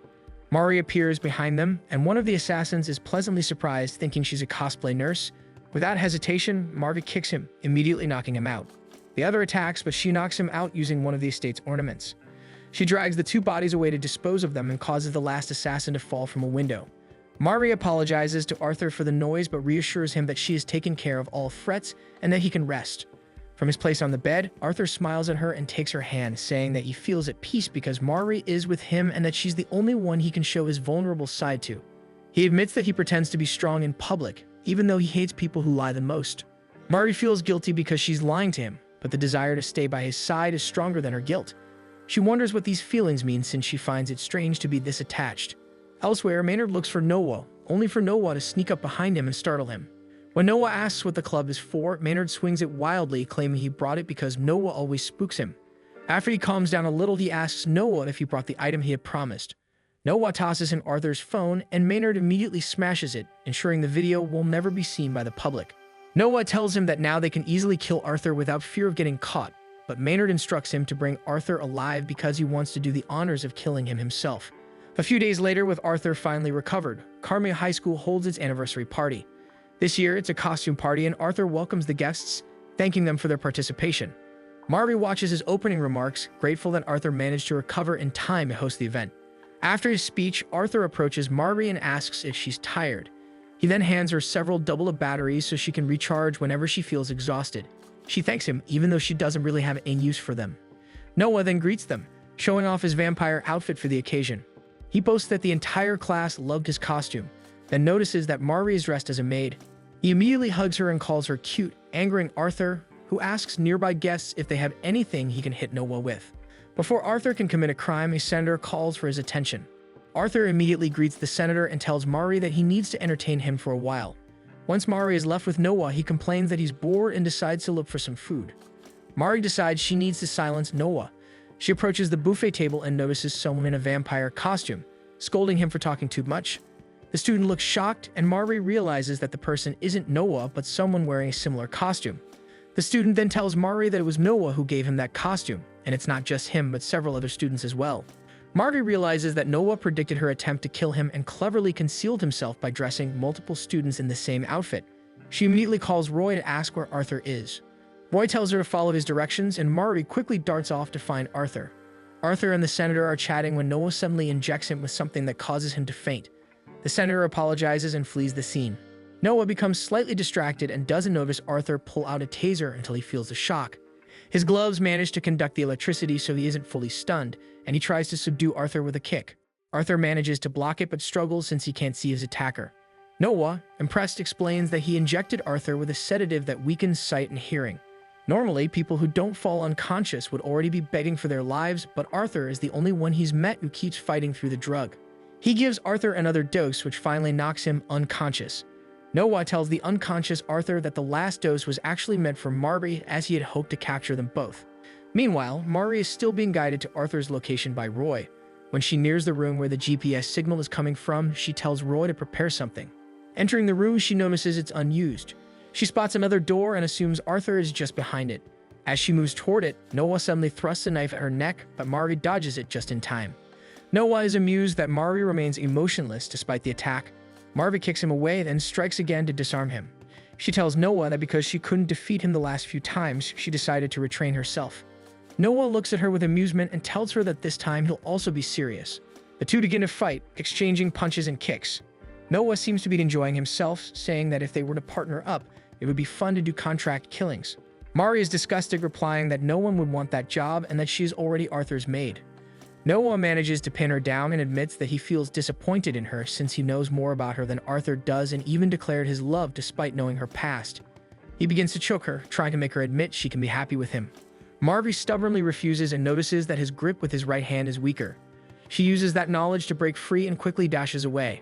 Mari appears behind them, and one of the assassins is pleasantly surprised, thinking she's a cosplay nurse. Without hesitation, Mari kicks him, immediately knocking him out. The other attacks, but she knocks him out using one of the estate's ornaments. She drags the two bodies away to dispose of them and causes the last assassin to fall from a window. Mari apologizes to Arthur for the noise but reassures him that she has taken care of all threats and that he can rest. From his place on the bed, Arthur smiles at her and takes her hand, saying that he feels at peace because Mari is with him and that she's the only one he can show his vulnerable side to. He admits that he pretends to be strong in public, even though he hates people who lie the most. Mari feels guilty because she's lying to him, but the desire to stay by his side is stronger than her guilt. She wonders what these feelings mean since she finds it strange to be this attached. Elsewhere, Maynard looks for Noah, only for Noah to sneak up behind him and startle him. When Noah asks what the club is for, Maynard swings it wildly, claiming he brought it because Noah always spooks him. After he calms down a little, he asks Noah if he brought the item he had promised. Noah tosses him Arthur's phone, and Maynard immediately smashes it, ensuring the video will never be seen by the public. Noah tells him that now they can easily kill Arthur without fear of getting caught, but Maynard instructs him to bring Arthur alive because he wants to do the honors of killing him himself. A few days later, with Arthur finally recovered, Carmia High School holds its anniversary party. This year, it's a costume party, and Arthur welcomes the guests, thanking them for their participation. Mari watches his opening remarks, grateful that Arthur managed to recover in time to host the event. After his speech, Arthur approaches Mari and asks if she's tired. He then hands her several double-A batteries so she can recharge whenever she feels exhausted. She thanks him, even though she doesn't really have any use for them. Noah then greets them, showing off his vampire outfit for the occasion. He boasts that the entire class loved his costume, then notices that Mari is dressed as a maid. He immediately hugs her and calls her cute, angering Arthur, who asks nearby guests if they have anything he can hit Noah with. Before Arthur can commit a crime, a senator calls for his attention. Arthur immediately greets the senator and tells Mari that he needs to entertain him for a while. Once Mari is left with Noah, he complains that he's bored and decides to look for some food. Mari decides she needs to silence Noah. She approaches the buffet table and notices someone in a vampire costume, scolding him for talking too much. The student looks shocked, and Mari realizes that the person isn't Noah but someone wearing a similar costume. The student then tells Mari that it was Noah who gave him that costume, and it's not just him but several other students as well. Mari realizes that Noah predicted her attempt to kill him and cleverly concealed himself by dressing multiple students in the same outfit. She immediately calls Roy to ask where Arthur is. Roy tells her to follow his directions, and Mari quickly darts off to find Arthur. Arthur and the senator are chatting when Noah suddenly injects him with something that causes him to faint. The senator apologizes and flees the scene. Noah becomes slightly distracted and doesn't notice Arthur pull out a taser until he feels the shock. His gloves manage to conduct the electricity so he isn't fully stunned, and he tries to subdue Arthur with a kick. Arthur manages to block it but struggles since he can't see his attacker. Noah, impressed, explains that he injected Arthur with a sedative that weakens sight and hearing. Normally, people who don't fall unconscious would already be begging for their lives, but Arthur is the only one he's met who keeps fighting through the drug. He gives Arthur another dose, which finally knocks him unconscious. Noah tells the unconscious Arthur that the last dose was actually meant for Mari, as he had hoped to capture them both. Meanwhile, Mari is still being guided to Arthur's location by Roy. When she nears the room where the GPS signal is coming from, she tells Roy to prepare something. Entering the room, she notices it's unused. She spots another door and assumes Arthur is just behind it. As she moves toward it, Noah suddenly thrusts a knife at her neck, but Mari dodges it just in time. Noah is amused that Mari remains emotionless despite the attack. Mari kicks him away, then strikes again to disarm him. She tells Noah that because she couldn't defeat him the last few times, she decided to retrain herself. Noah looks at her with amusement and tells her that this time he'll also be serious. The two begin to fight, exchanging punches and kicks. Noah seems to be enjoying himself, saying that if they were to partner up, it would be fun to do contract killings. Mari is disgusted, replying that no one would want that job and that she is already Arthur's maid. Noah manages to pin her down and admits that he feels disappointed in her since he knows more about her than Arthur does and even declared his love despite knowing her past. He begins to choke her, trying to make her admit she can be happy with him. Mari stubbornly refuses and notices that his grip with his right hand is weaker. She uses that knowledge to break free and quickly dashes away.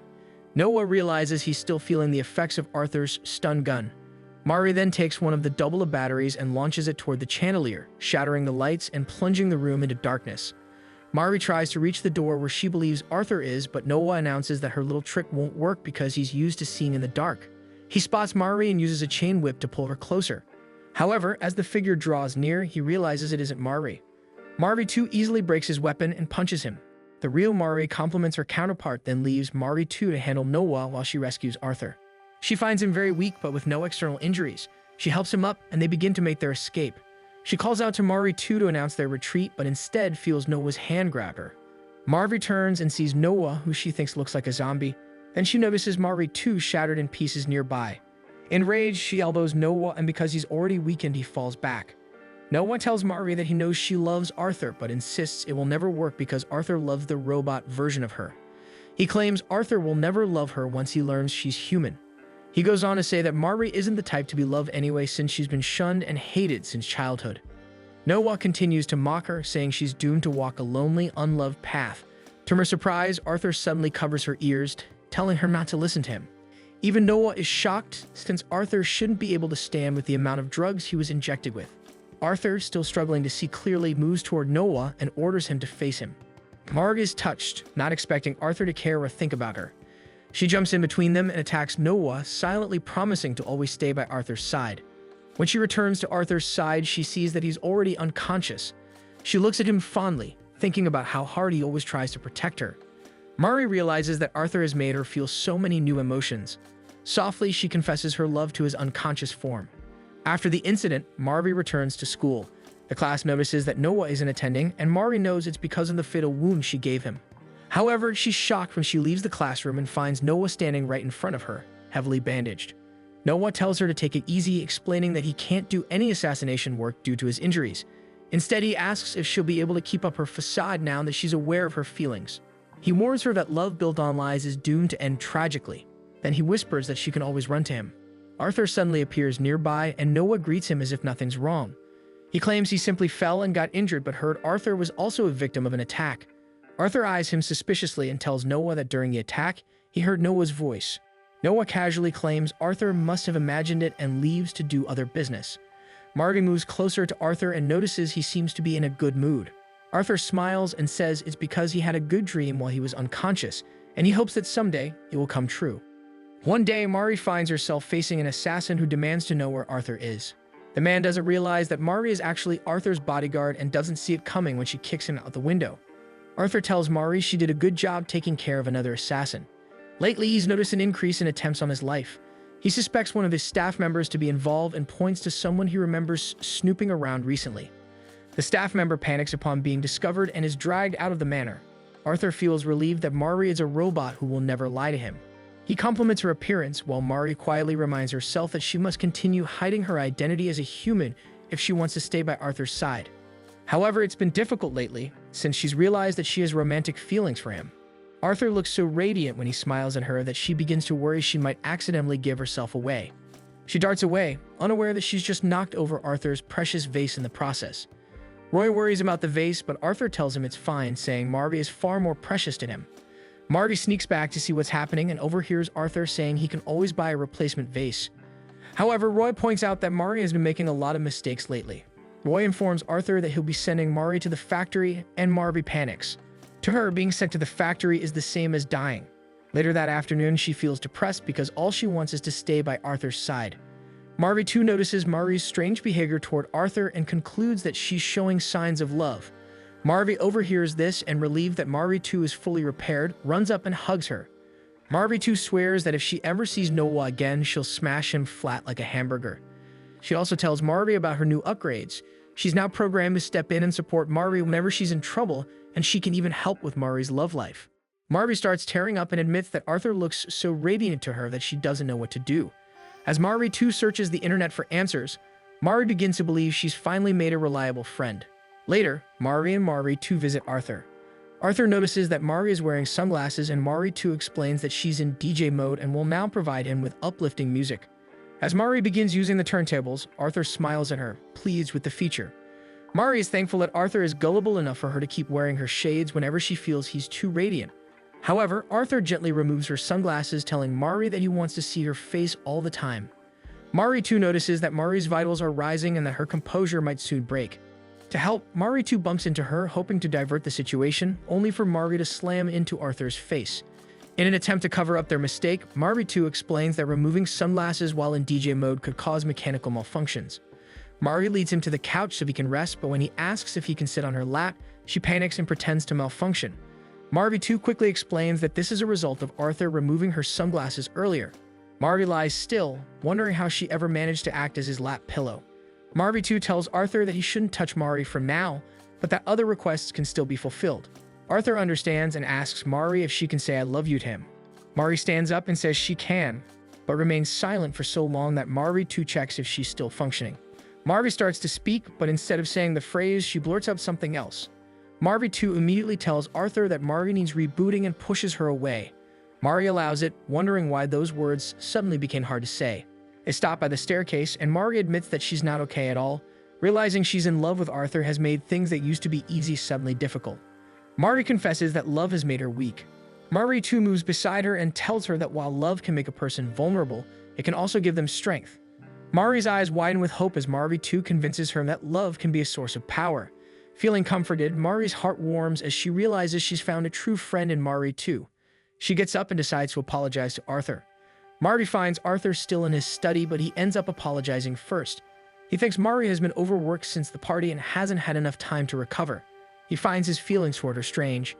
Noah realizes he's still feeling the effects of Arthur's stun gun. Mari then takes one of the double of batteries and launches it toward the chandelier, shattering the lights and plunging the room into darkness. Mari tries to reach the door where she believes Arthur is, but Noah announces that her little trick won't work because he's used to seeing in the dark. He spots Mari and uses a chain whip to pull her closer. However, as the figure draws near, he realizes it isn't Mari. Mari too easily breaks his weapon and punches him. The real Mari compliments her counterpart, then leaves Mari too to handle Noah while she rescues Arthur. She finds him very weak but with no external injuries. She helps him up and they begin to make their escape. She calls out to Mari too to announce their retreat, but instead feels Noah's hand grab her. Mari turns and sees Noah, who she thinks looks like a zombie. Then she notices Mari too shattered in pieces nearby. Enraged, she elbows Noah, and because he's already weakened, he falls back. Noah tells Mari that he knows she loves Arthur, but insists it will never work because Arthur loves the robot version of her. He claims Arthur will never love her once he learns she's human. He goes on to say that Mari isn't the type to be loved anyway since she's been shunned and hated since childhood. Noah continues to mock her, saying she's doomed to walk a lonely, unloved path. To her surprise, Arthur suddenly covers her ears, telling her not to listen to him. Even Noah is shocked since Arthur shouldn't be able to stand with the amount of drugs he was injected with. Arthur, still struggling to see clearly, moves toward Noah and orders him to face him. Marg is touched, not expecting Arthur to care or think about her. She jumps in between them and attacks Noah, silently promising to always stay by Arthur's side. When she returns to Arthur's side, she sees that he's already unconscious. She looks at him fondly, thinking about how hard he always tries to protect her. Mari realizes that Arthur has made her feel so many new emotions. Softly, she confesses her love to his unconscious form. After the incident, Mari returns to school. The class notices that Noah isn't attending, and Mari knows it's because of the fatal wound she gave him. However, she's shocked when she leaves the classroom and finds Noah standing right in front of her, heavily bandaged. Noah tells her to take it easy, explaining that he can't do any assassination work due to his injuries. Instead, he asks if she'll be able to keep up her facade now that she's aware of her feelings. He warns her that love built on lies is doomed to end tragically. Then he whispers that she can always run to him. Arthur suddenly appears nearby and Noah greets him as if nothing's wrong. He claims he simply fell and got injured but heard Arthur was also a victim of an attack. Arthur eyes him suspiciously and tells Noah that during the attack, he heard Noah's voice. Noah casually claims Arthur must have imagined it and leaves to do other business. Marty moves closer to Arthur and notices he seems to be in a good mood. Arthur smiles and says it's because he had a good dream while he was unconscious, and he hopes that someday it will come true. One day, Mari finds herself facing an assassin who demands to know where Arthur is. The man doesn't realize that Mari is actually Arthur's bodyguard and doesn't see it coming when she kicks him out the window. Arthur tells Mari she did a good job taking care of another assassin. Lately, he's noticed an increase in attempts on his life. He suspects one of his staff members to be involved and points to someone he remembers snooping around recently. The staff member panics upon being discovered and is dragged out of the manor. Arthur feels relieved that Mari is a robot who will never lie to him. He compliments her appearance while Mari quietly reminds herself that she must continue hiding her identity as a human if she wants to stay by Arthur's side. However, it's been difficult lately since she's realized that she has romantic feelings for him. Arthur looks so radiant when he smiles at her that she begins to worry she might accidentally give herself away. She darts away, unaware that she's just knocked over Arthur's precious vase in the process. Roy worries about the vase, but Arthur tells him it's fine, saying Mari is far more precious to him. Marty sneaks back to see what's happening and overhears Arthur saying he can always buy a replacement vase. However, Roy points out that Mari has been making a lot of mistakes lately. Roy informs Arthur that he'll be sending Mari to the factory, and Mari panics. To her, being sent to the factory is the same as dying. Later that afternoon, she feels depressed because all she wants is to stay by Arthur's side. Mari too notices Mari's strange behavior toward Arthur and concludes that she's showing signs of love. Marvi overhears this and, relieved that Mari too is fully repaired, runs up and hugs her. Marvi too swears that if she ever sees Noah again, she'll smash him flat like a hamburger. She also tells Marvi about her new upgrades. She's now programmed to step in and support Mari whenever she's in trouble, and she can even help with Mari's love life. Marvi starts tearing up and admits that Arthur looks so radiant to her that she doesn't know what to do. As Mari too searches the internet for answers, Mari begins to believe she's finally made a reliable friend. Later, Mari and Mari too visit Arthur. Arthur notices that Mari is wearing sunglasses, and Mari too explains that she's in DJ mode and will now provide him with uplifting music. As Mari begins using the turntables, Arthur smiles at her, pleased with the feature. Mari is thankful that Arthur is gullible enough for her to keep wearing her shades whenever she feels he's too radiant. However, Arthur gently removes her sunglasses, telling Mari that he wants to see her face all the time. Mari too notices that Mari's vitals are rising and that her composure might soon break. To help, Mari too bumps into her, hoping to divert the situation, only for Mari to slam into Arthur's face. In an attempt to cover up their mistake, Mari too explains that removing sunglasses while in DJ mode could cause mechanical malfunctions. Mari leads him to the couch so he can rest, but when he asks if he can sit on her lap, she panics and pretends to malfunction. Mari too quickly explains that this is a result of Arthur removing her sunglasses earlier. Mari lies still, wondering how she ever managed to act as his lap pillow. Mari too tells Arthur that he shouldn't touch Mari for now, but that other requests can still be fulfilled. Arthur understands and asks Mari if she can say I love you to him. Mari stands up and says she can, but remains silent for so long that Mari too checks if she's still functioning. Mari starts to speak, but instead of saying the phrase, she blurts out something else. Mari too immediately tells Arthur that Mari needs rebooting and pushes her away. Mari allows it, wondering why those words suddenly became hard to say. They stop by the staircase, and Mari admits that she's not okay at all. Realizing she's in love with Arthur has made things that used to be easy suddenly difficult. Mari confesses that love has made her weak. Mari too moves beside her and tells her that while love can make a person vulnerable, it can also give them strength. Mari's eyes widen with hope as Mari too convinces her that love can be a source of power. Feeling comforted, Mari's heart warms as she realizes she's found a true friend in Mari too. She gets up and decides to apologize to Arthur. Mari finds Arthur still in his study, but he ends up apologizing first. He thinks Mari has been overworked since the party and hasn't had enough time to recover. He finds his feelings toward her strange.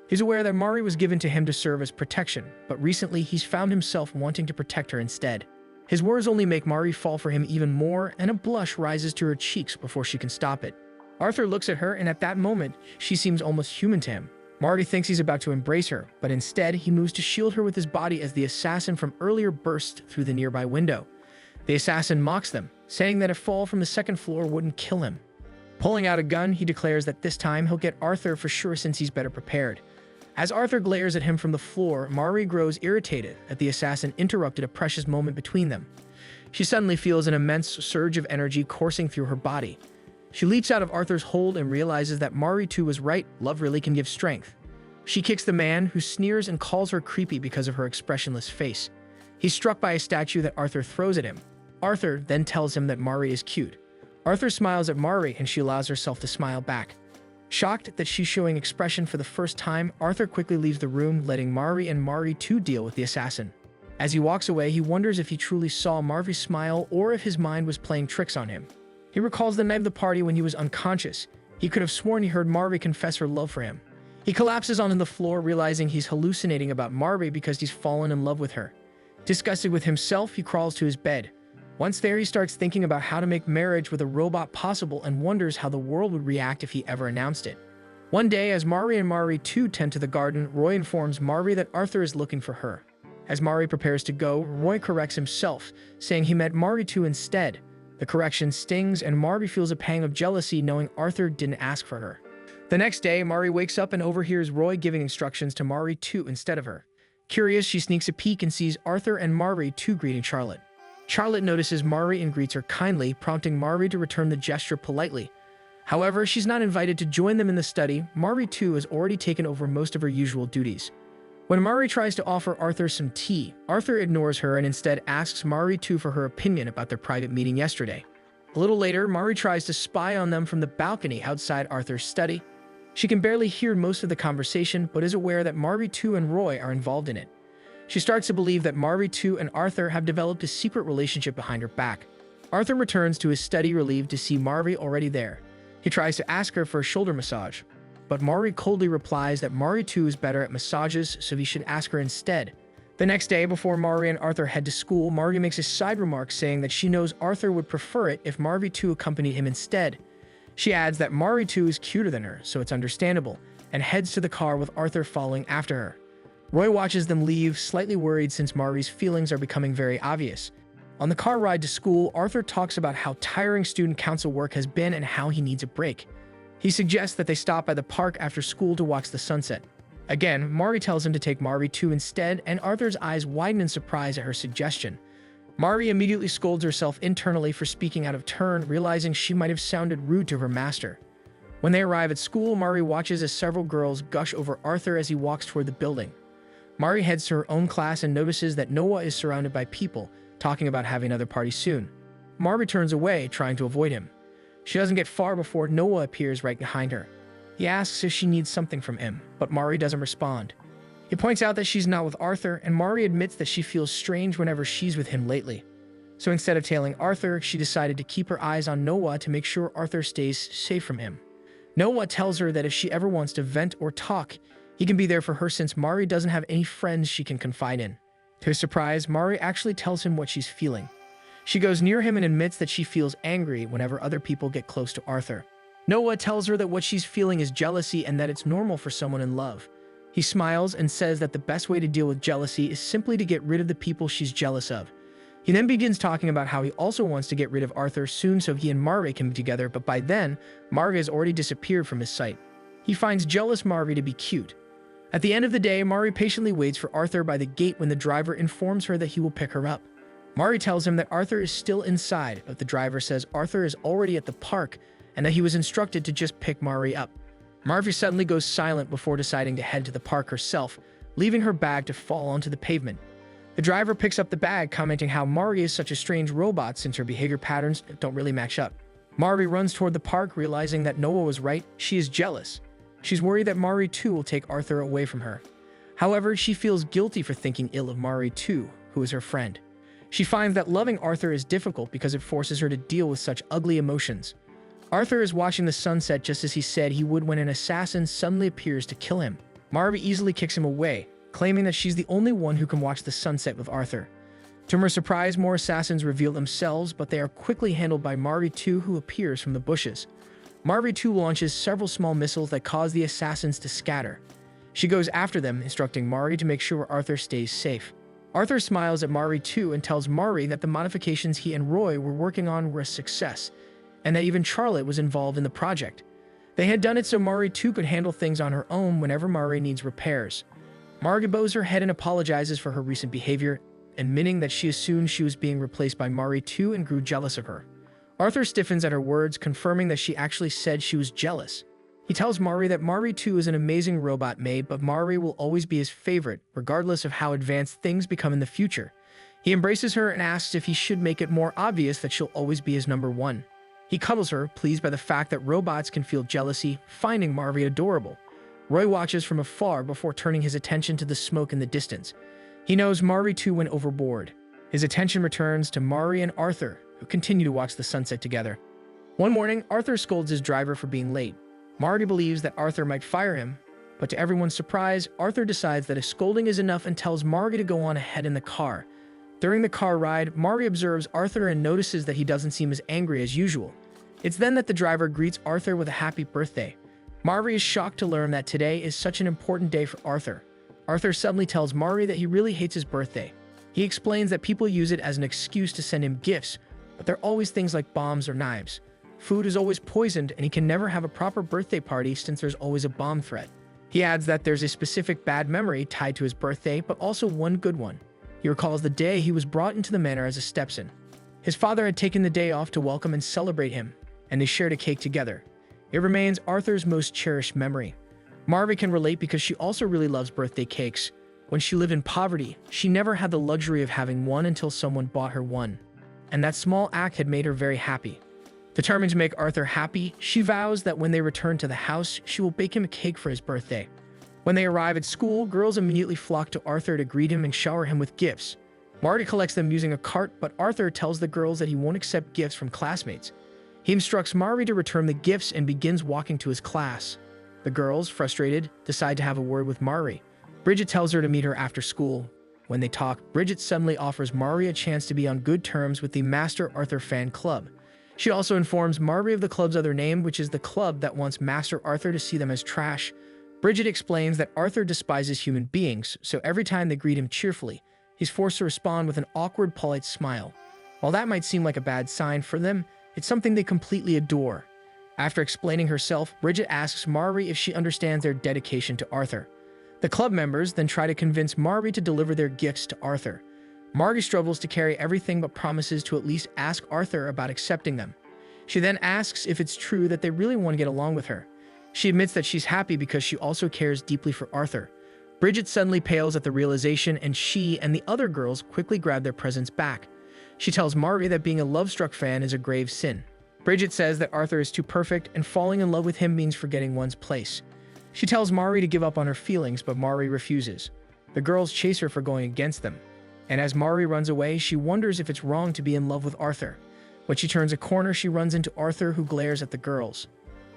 He's aware that Mari was given to him to serve as protection, but recently he's found himself wanting to protect her instead. His words only make Mari fall for him even more, and a blush rises to her cheeks before she can stop it. Arthur looks at her, and at that moment, she seems almost human to him. Mari thinks he's about to embrace her, but instead he moves to shield her with his body as the assassin from earlier bursts through the nearby window. The assassin mocks them, saying that a fall from the second floor wouldn't kill him. Pulling out a gun, he declares that this time he'll get Arthur for sure since he's better prepared. As Arthur glares at him from the floor, Mari grows irritated that the assassin interrupted a precious moment between them. She suddenly feels an immense surge of energy coursing through her body. She leaps out of Arthur's hold and realizes that Mari too was right, love really can give strength. She kicks the man, who sneers and calls her creepy because of her expressionless face. He's struck by a statue that Arthur throws at him. Arthur then tells him that Mari is cute. Arthur smiles at Mari and she allows herself to smile back. Shocked that she's showing expression for the first time, Arthur quickly leaves the room, letting Mari and Mari too deal with the assassin. As he walks away, he wonders if he truly saw Mari smile or if his mind was playing tricks on him. He recalls the night of the party when he was unconscious. He could have sworn he heard Mari confess her love for him. He collapses onto the floor, realizing he's hallucinating about Mari because he's fallen in love with her. Disgusted with himself, he crawls to his bed. Once there, he starts thinking about how to make marriage with a robot possible and wonders how the world would react if he ever announced it. One day, as Mari and Mari too tend to the garden, Roy informs Mari that Arthur is looking for her. As Mari prepares to go, Roy corrects himself, saying he meant Mari too instead. The correction stings, and Mari feels a pang of jealousy knowing Arthur didn't ask for her. The next day, Mari wakes up and overhears Roy giving instructions to Mari too instead of her. Curious, she sneaks a peek and sees Arthur and Mari too greeting Charlotte. Charlotte notices Mari and greets her kindly, prompting Mari to return the gesture politely. However, she's not invited to join them in the study. Mari too has already taken over most of her usual duties. When Mari tries to offer Arthur some tea, Arthur ignores her and instead asks Mari too for her opinion about their private meeting yesterday. A little later, Mari tries to spy on them from the balcony outside Arthur's study. She can barely hear most of the conversation, but is aware that Mari too and Roy are involved in it. She starts to believe that Mari too and Arthur have developed a secret relationship behind her back. Arthur returns to his study relieved to see Mari already there. He tries to ask her for a shoulder massage, but Mari coldly replies that Mari too is better at massages, so he should ask her instead. The next day, before Mari and Arthur head to school, Mari makes a side remark saying that she knows Arthur would prefer it if Mari too accompanied him instead. She adds that Mari too is cuter than her, so it's understandable, and heads to the car with Arthur following after her. Roy watches them leave, slightly worried since Mari's feelings are becoming very obvious. On the car ride to school, Arthur talks about how tiring student council work has been and how he needs a break. He suggests that they stop by the park after school to watch the sunset. Again, Mari tells him to take Mari too instead, and Arthur's eyes widen in surprise at her suggestion. Mari immediately scolds herself internally for speaking out of turn, realizing she might have sounded rude to her master. When they arrive at school, Mari watches as several girls gush over Arthur as he walks toward the building. Mari heads to her own class and notices that Noah is surrounded by people, talking about having another party soon. Mari turns away, trying to avoid him. She doesn't get far before Noah appears right behind her. He asks if she needs something from him, but Mari doesn't respond. He points out that she's not with Arthur, and Mari admits that she feels strange whenever she's with him lately. So instead of tailing Arthur, she decided to keep her eyes on Noah to make sure Arthur stays safe from him. Noah tells her that if she ever wants to vent or talk, he can be there for her since Mari doesn't have any friends she can confide in. To his surprise, Mari actually tells him what she's feeling. She goes near him and admits that she feels angry whenever other people get close to Arthur. Noah tells her that what she's feeling is jealousy and that it's normal for someone in love. He smiles and says that the best way to deal with jealousy is simply to get rid of the people she's jealous of. He then begins talking about how he also wants to get rid of Arthur soon so he and Mari can be together, but by then, Mari has already disappeared from his sight. He finds jealous Mari to be cute. At the end of the day, Mari patiently waits for Arthur by the gate when the driver informs her that he will pick her up. Mari tells him that Arthur is still inside, but the driver says Arthur is already at the park and that he was instructed to just pick Mari up. Mari suddenly goes silent before deciding to head to the park herself, leaving her bag to fall onto the pavement. The driver picks up the bag, commenting how Mari is such a strange robot since her behavior patterns don't really match up. Mari runs toward the park, realizing that Noah was right. She is jealous. She's worried that Mari too will take Arthur away from her. However, she feels guilty for thinking ill of Mari too, who is her friend. She finds that loving Arthur is difficult because it forces her to deal with such ugly emotions. Arthur is watching the sunset just as he said he would when an assassin suddenly appears to kill him. Mari easily kicks him away, claiming that she's the only one who can watch the sunset with Arthur. To her surprise, more assassins reveal themselves, but they are quickly handled by Mari too, who appears from the bushes. Mari too launches several small missiles that cause the assassins to scatter. She goes after them, instructing Mari to make sure Arthur stays safe. Arthur smiles at Mari too and tells Mari that the modifications he and Roy were working on were a success, and that even Charlotte was involved in the project. They had done it so Mari too could handle things on her own whenever Mari needs repairs. Mari bows her head and apologizes for her recent behavior. admitting that she assumed she was being replaced by Mari too and grew jealous of her. Arthur stiffens at her words, confirming that she actually said she was jealous. He tells Mari that Mari too is an amazing robot maid, but Mari will always be his favorite, regardless of how advanced things become in the future. He embraces her and asks if he should make it more obvious that she'll always be his number one. He cuddles her, pleased by the fact that robots can feel jealousy, finding Mari adorable. Roy watches from afar before turning his attention to the smoke in the distance. He knows Mari too went overboard. His attention returns to Mari and Arthur, who continue to watch the sunset together. One morning, Arthur scolds his driver for being late. Mari believes that Arthur might fire him, but to everyone's surprise, Arthur decides that a scolding is enough and tells Mari to go on ahead in the car. During the car ride, Mari observes Arthur and notices that he doesn't seem as angry as usual. It's then that the driver greets Arthur with a happy birthday. Mari is shocked to learn that today is such an important day for Arthur. Arthur suddenly tells Mari that he really hates his birthday. He explains that people use it as an excuse to send him gifts, but they're always things like bombs or knives. Food is always poisoned, and he can never have a proper birthday party since there's always a bomb threat. He adds that there's a specific bad memory tied to his birthday, but also one good one. He recalls the day he was brought into the manor as a stepson. His father had taken the day off to welcome and celebrate him, and they shared a cake together. It remains Arthur's most cherished memory. Mari can relate because she also really loves birthday cakes. When she lived in poverty, she never had the luxury of having one until someone bought her one. And that small act had made her very happy. Determined to make Arthur happy, she vows that when they return to the house, she will bake him a cake for his birthday. When they arrive at school, girls immediately flock to Arthur to greet him and shower him with gifts. Mari collects them using a cart, but Arthur tells the girls that he won't accept gifts from classmates. He instructs Mari to return the gifts and begins walking to his class. The girls, frustrated, decide to have a word with Mari. Bridget tells her to meet her after school. When they talk, Bridget suddenly offers Mari a chance to be on good terms with the Master Arthur fan club. She also informs Mari of the club's other name, which is the club that wants Master Arthur to see them as trash. Bridget explains that Arthur despises human beings, so every time they greet him cheerfully, he's forced to respond with an awkward, polite smile. While that might seem like a bad sign for them, it's something they completely adore. After explaining herself, Bridget asks Mari if she understands their dedication to Arthur. The club members then try to convince Mari to deliver their gifts to Arthur. Mari struggles to carry everything but promises to at least ask Arthur about accepting them. She then asks if it's true that they really want to get along with her. She admits that she's happy because she also cares deeply for Arthur. Bridget suddenly pales at the realization, and she and the other girls quickly grab their presents back. She tells Mari that being a love-struck fan is a grave sin. Bridget says that Arthur is too perfect, and falling in love with him means forgetting one's place. She tells Mari to give up on her feelings, but Mari refuses. The girls chase her for going against them. And as Mari runs away, she wonders if it's wrong to be in love with Arthur. When she turns a corner, she runs into Arthur, who glares at the girls.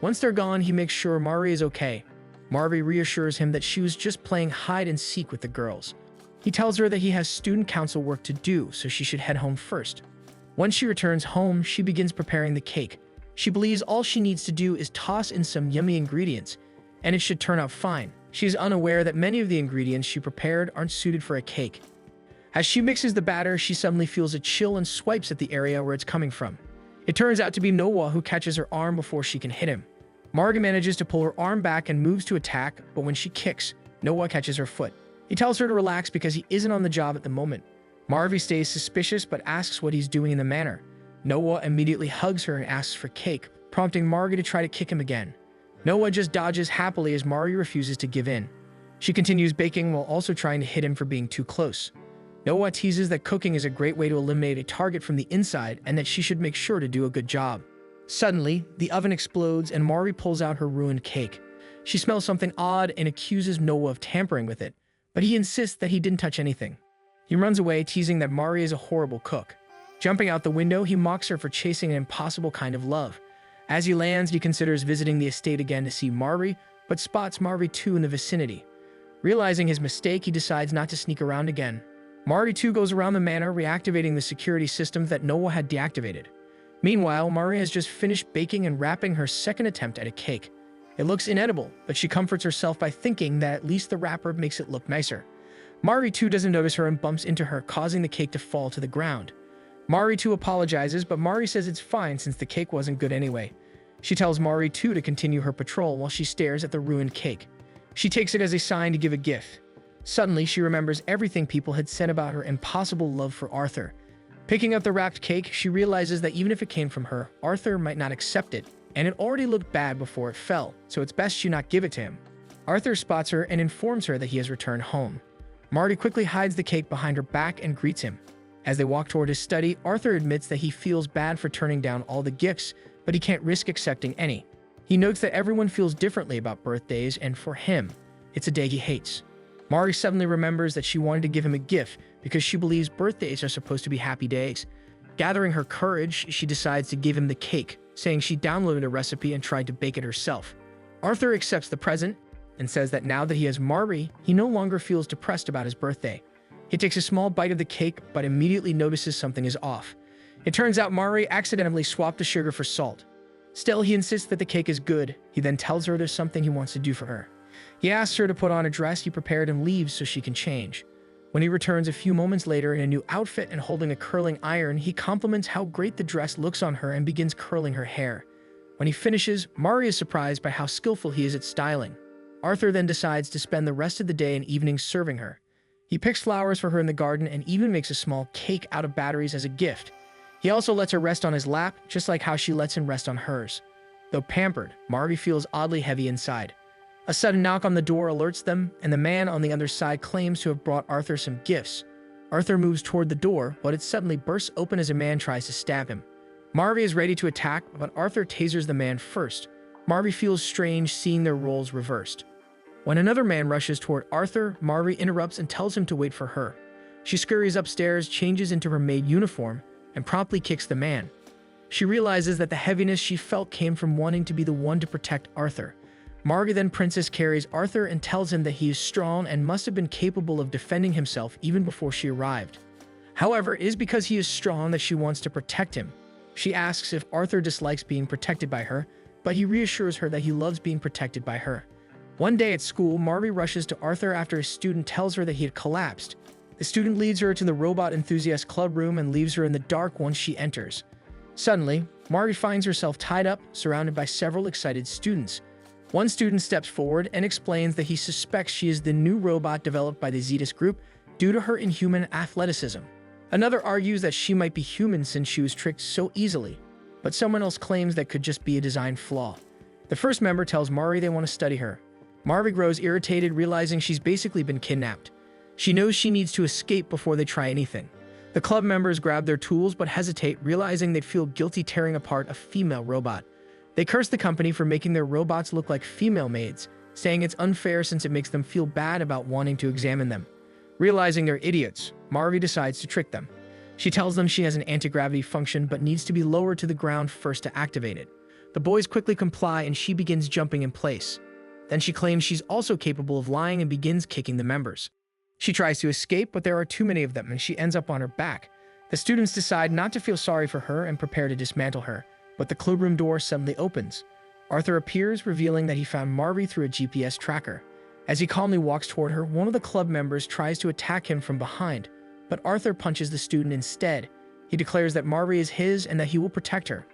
Once they're gone, he makes sure Mari is okay. Mari reassures him that she was just playing hide and seek with the girls. He tells her that he has student council work to do, so she should head home first. Once she returns home, she begins preparing the cake. She believes all she needs to do is toss in some yummy ingredients, and it should turn out fine. She is unaware that many of the ingredients she prepared aren't suited for a cake. As she mixes the batter, she suddenly feels a chill and swipes at the area where it's coming from. It turns out to be Noah, who catches her arm before she can hit him. Marga manages to pull her arm back and moves to attack, but when she kicks, Noah catches her foot. He tells her to relax because he isn't on the job at the moment. Marvi stays suspicious but asks what he's doing in the manor. Noah immediately hugs her and asks for cake, prompting Marga to try to kick him again. Noah just dodges happily as Mari refuses to give in. She continues baking while also trying to hit him for being too close. Noah teases that cooking is a great way to eliminate a target from the inside and that she should make sure to do a good job. Suddenly, the oven explodes and Mari pulls out her ruined cake. She smells something odd and accuses Noah of tampering with it, but he insists that he didn't touch anything. He runs away, teasing that Mari is a horrible cook. Jumping out the window, he mocks her for chasing an impossible kind of love. As he lands, he considers visiting the estate again to see Mari, but spots Mari too in the vicinity. Realizing his mistake, he decides not to sneak around again. Mari too goes around the manor, reactivating the security system that Noah had deactivated. Meanwhile, Mari has just finished baking and wrapping her second attempt at a cake. It looks inedible, but she comforts herself by thinking that at least the wrapper makes it look nicer. Mari too doesn't notice her and bumps into her, causing the cake to fall to the ground. Mari too apologizes, but Mari says it's fine since the cake wasn't good anyway. She tells Mari too to continue her patrol while she stares at the ruined cake. She takes it as a sign to give a gift. Suddenly, she remembers everything people had said about her impossible love for Arthur. Picking up the wrapped cake, she realizes that even if it came from her, Arthur might not accept it, and it already looked bad before it fell, so it's best she not give it to him. Arthur spots her and informs her that he has returned home. Marty quickly hides the cake behind her back and greets him. As they walk toward his study, Arthur admits that he feels bad for turning down all the gifts, but he can't risk accepting any. He notes that everyone feels differently about birthdays, and for him, it's a day he hates. Marty suddenly remembers that she wanted to give him a gift because she believes birthdays are supposed to be happy days. Gathering her courage, she decides to give him the cake, saying she downloaded a recipe and tried to bake it herself. Arthur accepts the present and says that now that he has Marty, he no longer feels depressed about his birthday. He takes a small bite of the cake, but immediately notices something is off. It turns out Marty accidentally swapped the sugar for salt. Still, he insists that the cake is good. He then tells her there's something he wants to do for her. He asks her to put on a dress he prepared and leaves so she can change. When he returns a few moments later in a new outfit and holding a curling iron, he compliments how great the dress looks on her and begins curling her hair. When he finishes, Marty is surprised by how skillful he is at styling. Arthur then decides to spend the rest of the day and evening serving her. He picks flowers for her in the garden and even makes a small cake out of batteries as a gift. He also lets her rest on his lap, just like how she lets him rest on hers. Though pampered, Marty feels oddly heavy inside. A sudden knock on the door alerts them, and the man on the other side claims to have brought Arthur some gifts. Arthur moves toward the door, but it suddenly bursts open as a man tries to stab him. Marty is ready to attack, but Arthur tasers the man first. Marty feels strange seeing their roles reversed. When another man rushes toward Arthur, Marty interrupts and tells him to wait for her. She scurries upstairs, changes into her maid uniform, and promptly kicks the man. She realizes that the heaviness she felt came from wanting to be the one to protect Arthur. Marty then Princess carries Arthur and tells him that he is strong and must have been capable of defending himself even before she arrived. However, it is because he is strong that she wants to protect him. She asks if Arthur dislikes being protected by her, but he reassures her that he loves being protected by her. One day at school, Marty rushes to Arthur after a student tells her that he had collapsed. The student leads her to the robot enthusiast club room and leaves her in the dark once she enters. Suddenly, Marty finds herself tied up, surrounded by several excited students. One student steps forward and explains that he suspects she is the new robot developed by the Zetas group due to her inhuman athleticism. Another argues that she might be human since she was tricked so easily, but someone else claims that could just be a design flaw. The first member tells Marty they want to study her. Marty grows irritated, realizing she's basically been kidnapped. She knows she needs to escape before they try anything. The club members grab their tools but hesitate, realizing they'd feel guilty tearing apart a female robot. They curse the company for making their robots look like female maids, saying it's unfair since it makes them feel bad about wanting to examine them. Realizing they're idiots, Marty decides to trick them. She tells them she has an anti-gravity function but needs to be lowered to the ground first to activate it. The boys quickly comply and she begins jumping in place. Then she claims she's also capable of lying and begins kicking the members. She tries to escape, but there are too many of them and she ends up on her back. The students decide not to feel sorry for her and prepare to dismantle her, but the clubroom door suddenly opens. Arthur appears, revealing that he found Marty through a GPS tracker. As he calmly walks toward her, one of the club members tries to attack him from behind, but Arthur punches the student instead. He declares that Marty is his and that he will protect her.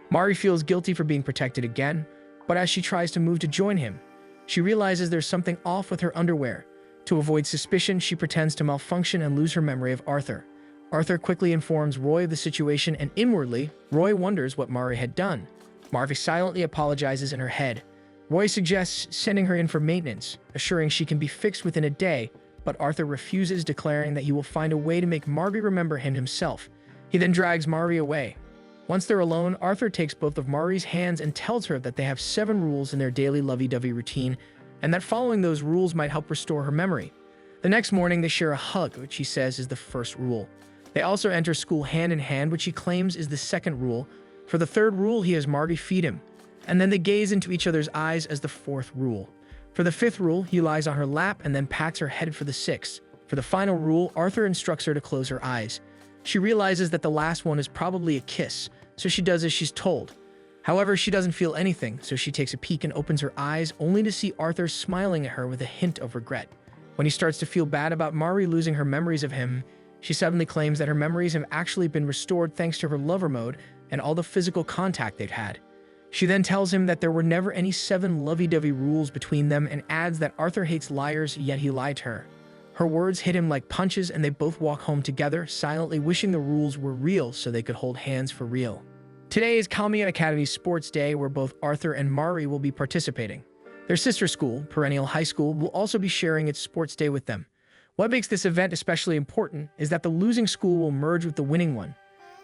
Marty feels guilty for being protected again, but as she tries to move to join him, she realizes there's something off with her underwear. To avoid suspicion, she pretends to malfunction and lose her memory of Arthur. Arthur quickly informs Roy of the situation, and inwardly, Roy wonders what Marty had done. Marty silently apologizes in her head. Roy suggests sending her in for maintenance, assuring she can be fixed within a day, but Arthur refuses, declaring that he will find a way to make Marty remember him himself. He then drags Marty away. Once they're alone, Arthur takes both of Marty's hands and tells her that they have 7 rules in their daily lovey-dovey routine, and that following those rules might help restore her memory. The next morning, they share a hug, which he says is the first rule. They also enter school hand in hand, which he claims is the second rule. For the third rule, he has Marty feed him, and then they gaze into each other's eyes as the 4th rule. For the 5th rule, he lies on her lap and then pats her head for the 6th. For the final rule, Arthur instructs her to close her eyes. She realizes that the last one is probably a kiss, so she does as she's told. However, she doesn't feel anything, so she takes a peek and opens her eyes, only to see Arthur smiling at her with a hint of regret. When he starts to feel bad about Marty losing her memories of him, she suddenly claims that her memories have actually been restored thanks to her lover mode and all the physical contact they've had. She then tells him that there were never any 7 lovey-dovey rules between them and adds that Arthur hates liars, yet he lied to her. Her words hit him like punches, and they both walk home together, silently wishing the rules were real so they could hold hands for real. Today is Kamiya Academy's sports day, where both Arthur and Mari will be participating. Their sister school, Perennial High School, will also be sharing its sports day with them. What makes this event especially important is that the losing school will merge with the winning one.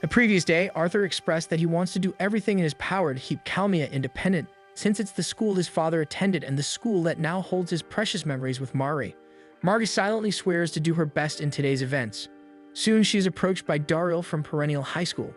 The previous day, Arthur expressed that he wants to do everything in his power to keep Kamiya independent, since it's the school his father attended and the school that now holds his precious memories with Mari. Mari silently swears to do her best in today's events. Soon she is approached by Daryl from Perennial High School.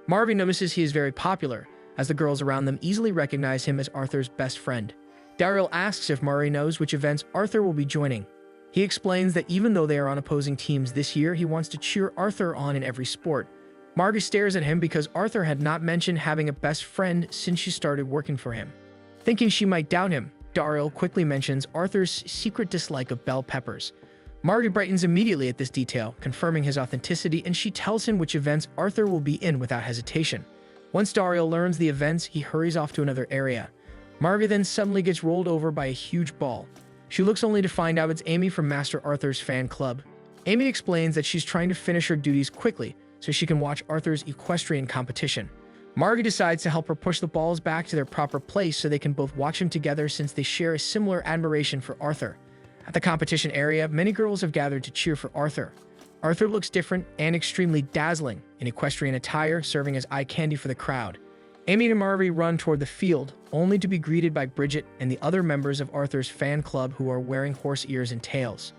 Mari notices he is very popular, as the girls around them easily recognize him as Arthur's best friend. Daryl asks if Mari knows which events Arthur will be joining. He explains that even though they are on opposing teams this year, he wants to cheer Arthur on in every sport. Mari stares at him because Arthur had not mentioned having a best friend since she started working for him. Thinking she might doubt him, Daryl quickly mentions Arthur's secret dislike of bell peppers. Mari brightens immediately at this detail, confirming his authenticity, and she tells him which events Arthur will be in without hesitation. Once Daryl learns the events, he hurries off to another area. Mari then suddenly gets rolled over by a huge ball. She looks only to find out it's Amy from Master Arthur's fan club. Amy explains that she's trying to finish her duties quickly so she can watch Arthur's equestrian competition. Mari decides to help her push the balls back to their proper place so they can both watch him together, since they share a similar admiration for Arthur. At the competition area, many girls have gathered to cheer for Arthur. Arthur looks different and extremely dazzling in equestrian attire, serving as eye candy for the crowd. Amy and Mari run toward the field, only to be greeted by Bridget and the other members of Arthur's fan club who are wearing horse ears and tails.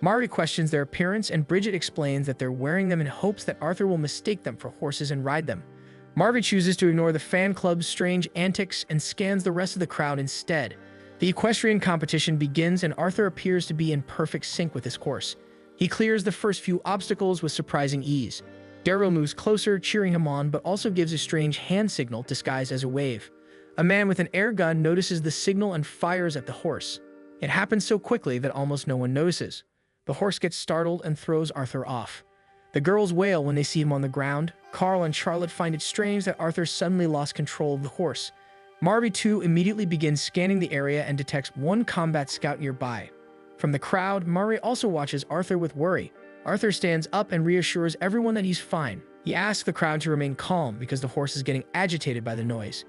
Mari questions their appearance, and Bridget explains that they're wearing them in hopes that Arthur will mistake them for horses and ride them. Mari chooses to ignore the fan club's strange antics and scans the rest of the crowd instead. The equestrian competition begins, and Arthur appears to be in perfect sync with his horse. He clears the first few obstacles with surprising ease. Daryl moves closer, cheering him on, but also gives a strange hand signal disguised as a wave. A man with an air gun notices the signal and fires at the horse. It happens so quickly that almost no one notices. The horse gets startled and throws Arthur off. The girls wail when they see him on the ground. Carl and Charlotte find it strange that Arthur suddenly lost control of the horse. Mari too immediately begins scanning the area and detects one combat scout nearby. From the crowd, Mari also watches Arthur with worry. Arthur stands up and reassures everyone that he's fine. He asks the crowd to remain calm because the horse is getting agitated by the noise.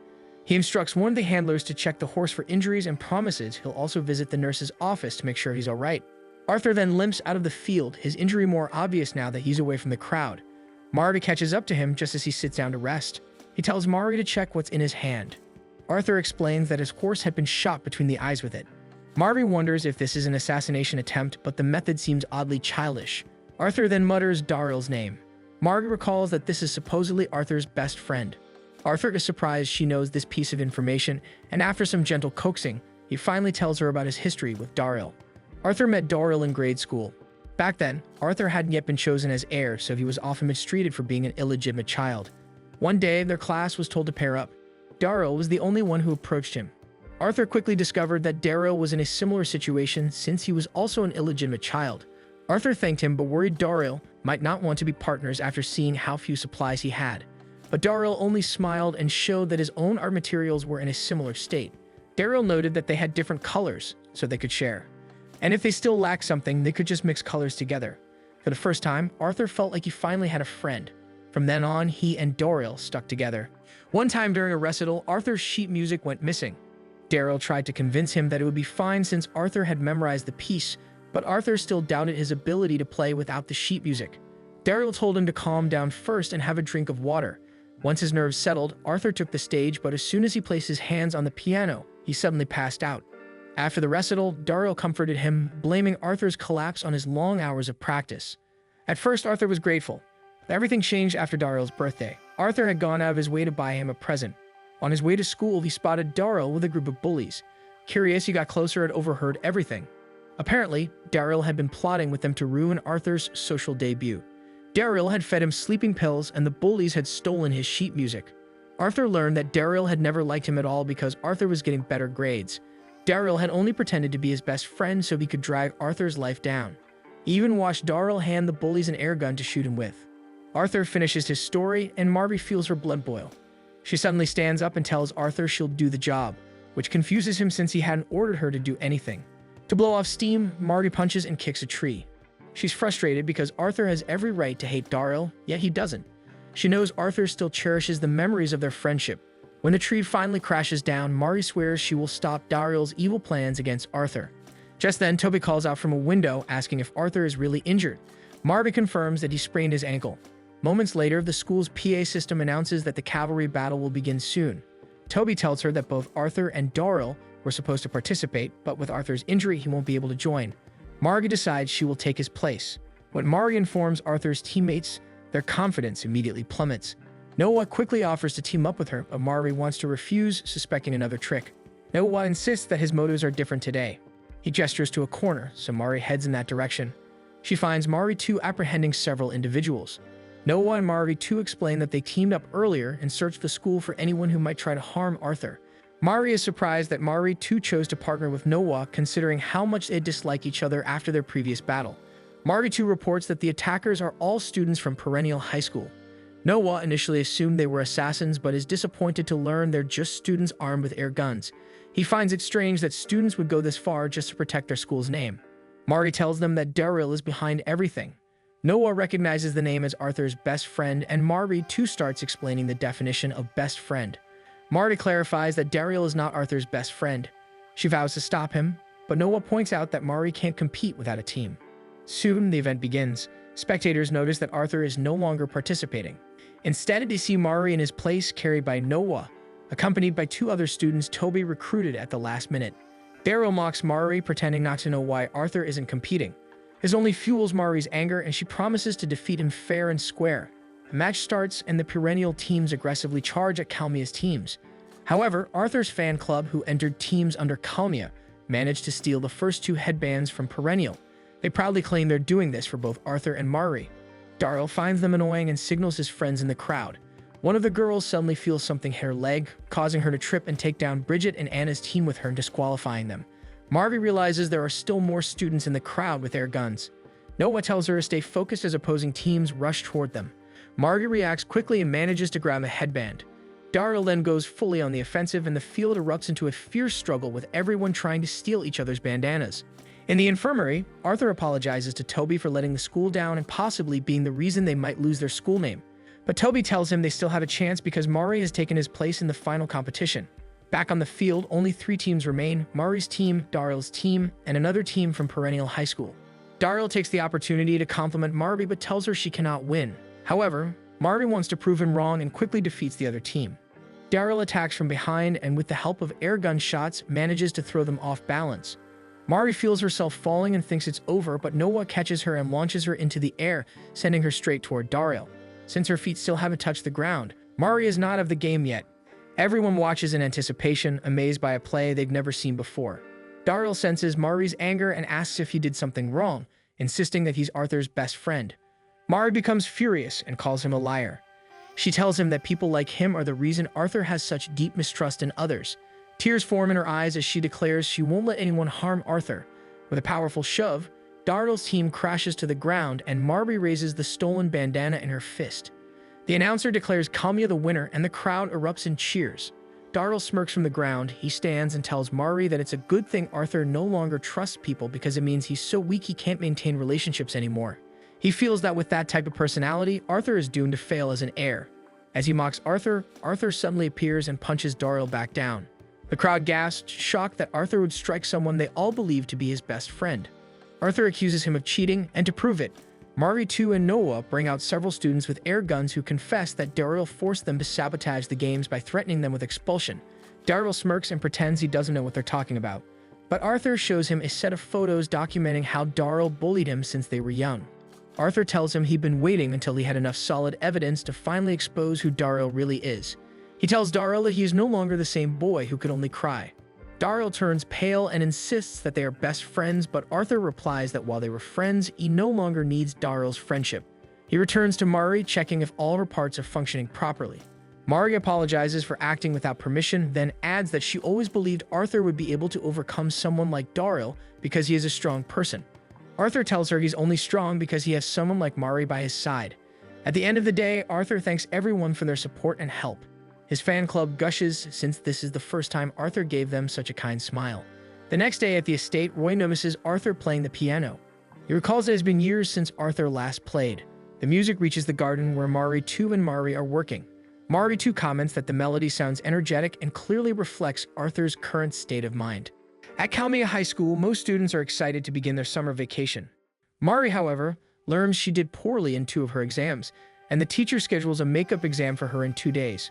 He instructs one of the handlers to check the horse for injuries and promises he'll also visit the nurse's office to make sure he's alright. Arthur then limps out of the field, his injury more obvious now that he's away from the crowd. Mari catches up to him just as he sits down to rest. He tells Mari to check what's in his hand. Arthur explains that his horse had been shot between the eyes with it. Mari wonders if this is an assassination attempt, but the method seems oddly childish. Arthur then mutters Daryl's name. Mari recalls that this is supposedly Arthur's best friend. Arthur is surprised she knows this piece of information, and after some gentle coaxing, he finally tells her about his history with Daryl. Arthur met Daryl in grade school. Back then, Arthur hadn't yet been chosen as heir, so he was often mistreated for being an illegitimate child. One day, their class was told to pair up. Daryl was the only one who approached him. Arthur quickly discovered that Daryl was in a similar situation since he was also an illegitimate child. Arthur thanked him, but worried Daryl might not want to be partners after seeing how few supplies he had. But Daryl only smiled and showed that his own art materials were in a similar state. Daryl noted that they had different colors, so they could share. And if they still lacked something, they could just mix colors together. For the first time, Arthur felt like he finally had a friend. From then on, he and Daryl stuck together. One time during a recital, Arthur's sheet music went missing. Daryl tried to convince him that it would be fine since Arthur had memorized the piece, but Arthur still doubted his ability to play without the sheet music. Daryl told him to calm down first and have a drink of water. Once his nerves settled, Arthur took the stage, but as soon as he placed his hands on the piano, he suddenly passed out. After the recital, Daryl comforted him, blaming Arthur's collapse on his long hours of practice. At first, Arthur was grateful, but everything changed after Daryl's birthday. Arthur had gone out of his way to buy him a present. On his way to school, he spotted Daryl with a group of bullies. Curious, he got closer and overheard everything. Apparently, Daryl had been plotting with them to ruin Arthur's social debut. Daryl had fed him sleeping pills, and the bullies had stolen his sheet music. Arthur learned that Daryl had never liked him at all because Arthur was getting better grades. Daryl had only pretended to be his best friend so he could drag Arthur's life down. He even watched Daryl hand the bullies an air gun to shoot him with. Arthur finishes his story, and Mari feels her blood boil. She suddenly stands up and tells Arthur she'll do the job, which confuses him since he hadn't ordered her to do anything. To blow off steam, Mari punches and kicks a tree. She's frustrated because Arthur has every right to hate Daryl, yet he doesn't. She knows Arthur still cherishes the memories of their friendship. When the tree finally crashes down, Mari swears she will stop Daryl's evil plans against Arthur. Just then, Toby calls out from a window asking if Arthur is really injured. Mari confirms that he sprained his ankle. Moments later, the school's PA system announces that the cavalry battle will begin soon. Toby tells her that both Arthur and Daryl were supposed to participate, but with Arthur's injury, he won't be able to join. Mari decides she will take his place. When Mari informs Arthur's teammates, their confidence immediately plummets. Noah quickly offers to team up with her, but Mari wants to refuse, suspecting another trick. Noah insists that his motives are different today. He gestures to a corner, so Mari heads in that direction. She finds Mari too apprehending several individuals. Noah and Mari too explain that they teamed up earlier and searched the school for anyone who might try to harm Arthur. Mari is surprised that Mari too chose to partner with Noah, considering how much they dislike each other after their previous battle. Mari too reports that the attackers are all students from Perennial High School. Noah initially assumed they were assassins, but is disappointed to learn they're just students armed with air guns. He finds it strange that students would go this far just to protect their school's name. Mari tells them that Daryl is behind everything. Noah recognizes the name as Arthur's best friend, and Mari too starts explaining the definition of best friend. Mari clarifies that Daryl is not Arthur's best friend. She vows to stop him, but Noah points out that Mari can't compete without a team. Soon, the event begins. Spectators notice that Arthur is no longer participating. Instead, they see Mari in his place, carried by Noah, accompanied by two other students Toby recruited at the last minute. Daryl mocks Mari, pretending not to know why Arthur isn't competing. This only fuels Mari's anger, and she promises to defeat him fair and square. A match starts, and the Perennial teams aggressively charge at Kalmia's teams. However, Arthur's fan club, who entered teams under Kalmia, managed to steal the first two headbands from Perennial. They proudly claim they're doing this for both Arthur and Mari. Daryl finds them annoying and signals his friends in the crowd. One of the girls suddenly feels something hit her leg, causing her to trip and take down Bridget and Anna's team with her, disqualifying them. Mari realizes there are still more students in the crowd with air guns. Noah tells her to stay focused as opposing teams rush toward them. Mari reacts quickly and manages to grab a headband. Daryl then goes fully on the offensive, and the field erupts into a fierce struggle with everyone trying to steal each other's bandanas. In the infirmary, Arthur apologizes to Toby for letting the school down and possibly being the reason they might lose their school name. But Toby tells him they still have a chance because Mari has taken his place in the final competition. Back on the field, only 3 teams remain: Mari's team, Daryl's team, and another team from Perennial High School. Daryl takes the opportunity to compliment Mari but tells her she cannot win. However, Mari wants to prove him wrong and quickly defeats the other team. Daryl attacks from behind and with the help of air gun shots manages to throw them off balance. Mari feels herself falling and thinks it's over, but Noah catches her and launches her into the air, sending her straight toward Daryl. Since her feet still haven't touched the ground, Mari is not of the game yet. Everyone watches in anticipation, amazed by a play they've never seen before. Daryl senses Mari's anger and asks if he did something wrong, insisting that he's Arthur's best friend. Mari becomes furious and calls him a liar. She tells him that people like him are the reason Arthur has such deep mistrust in others. Tears form in her eyes as she declares she won't let anyone harm Arthur. With a powerful shove, Daryl's team crashes to the ground and Mari raises the stolen bandana in her fist. The announcer declares Kalmia the winner and the crowd erupts in cheers. Daryl smirks from the ground. He stands and tells Mari that it's a good thing Arthur no longer trusts people because it means he's so weak he can't maintain relationships anymore. He feels that with that type of personality, Arthur is doomed to fail as an heir. As he mocks Arthur, Arthur suddenly appears and punches Daryl back down. The crowd gasps, shocked that Arthur would strike someone they all believe to be his best friend. Arthur accuses him of cheating, and to prove it, Mari too and Noah bring out several students with air guns who confess that Daryl forced them to sabotage the games by threatening them with expulsion. Daryl smirks and pretends he doesn't know what they're talking about. But Arthur shows him a set of photos documenting how Daryl bullied him since they were young. Arthur tells him he'd been waiting until he had enough solid evidence to finally expose who Daryl really is. He tells Daryl that he is no longer the same boy who could only cry. Daryl turns pale and insists that they are best friends, but Arthur replies that while they were friends, he no longer needs Daryl's friendship. He returns to Mari, checking if all her parts are functioning properly. Mari apologizes for acting without permission, then adds that she always believed Arthur would be able to overcome someone like Daryl because he is a strong person. Arthur tells her he's only strong because he has someone like Mari by his side. At the end of the day, Arthur thanks everyone for their support and help. His fan club gushes since this is the first time Arthur gave them such a kind smile. The next day at the estate, Roy notices Arthur playing the piano. He recalls that it has been years since Arthur last played. The music reaches the garden where Mari 2 and Mari are working. Mari 2 comments that the melody sounds energetic and clearly reflects Arthur's current state of mind. At Kalmia High School, most students are excited to begin their summer vacation. Mari, however, learns she did poorly in 2 of her exams, and the teacher schedules a makeup exam for her in 2 days.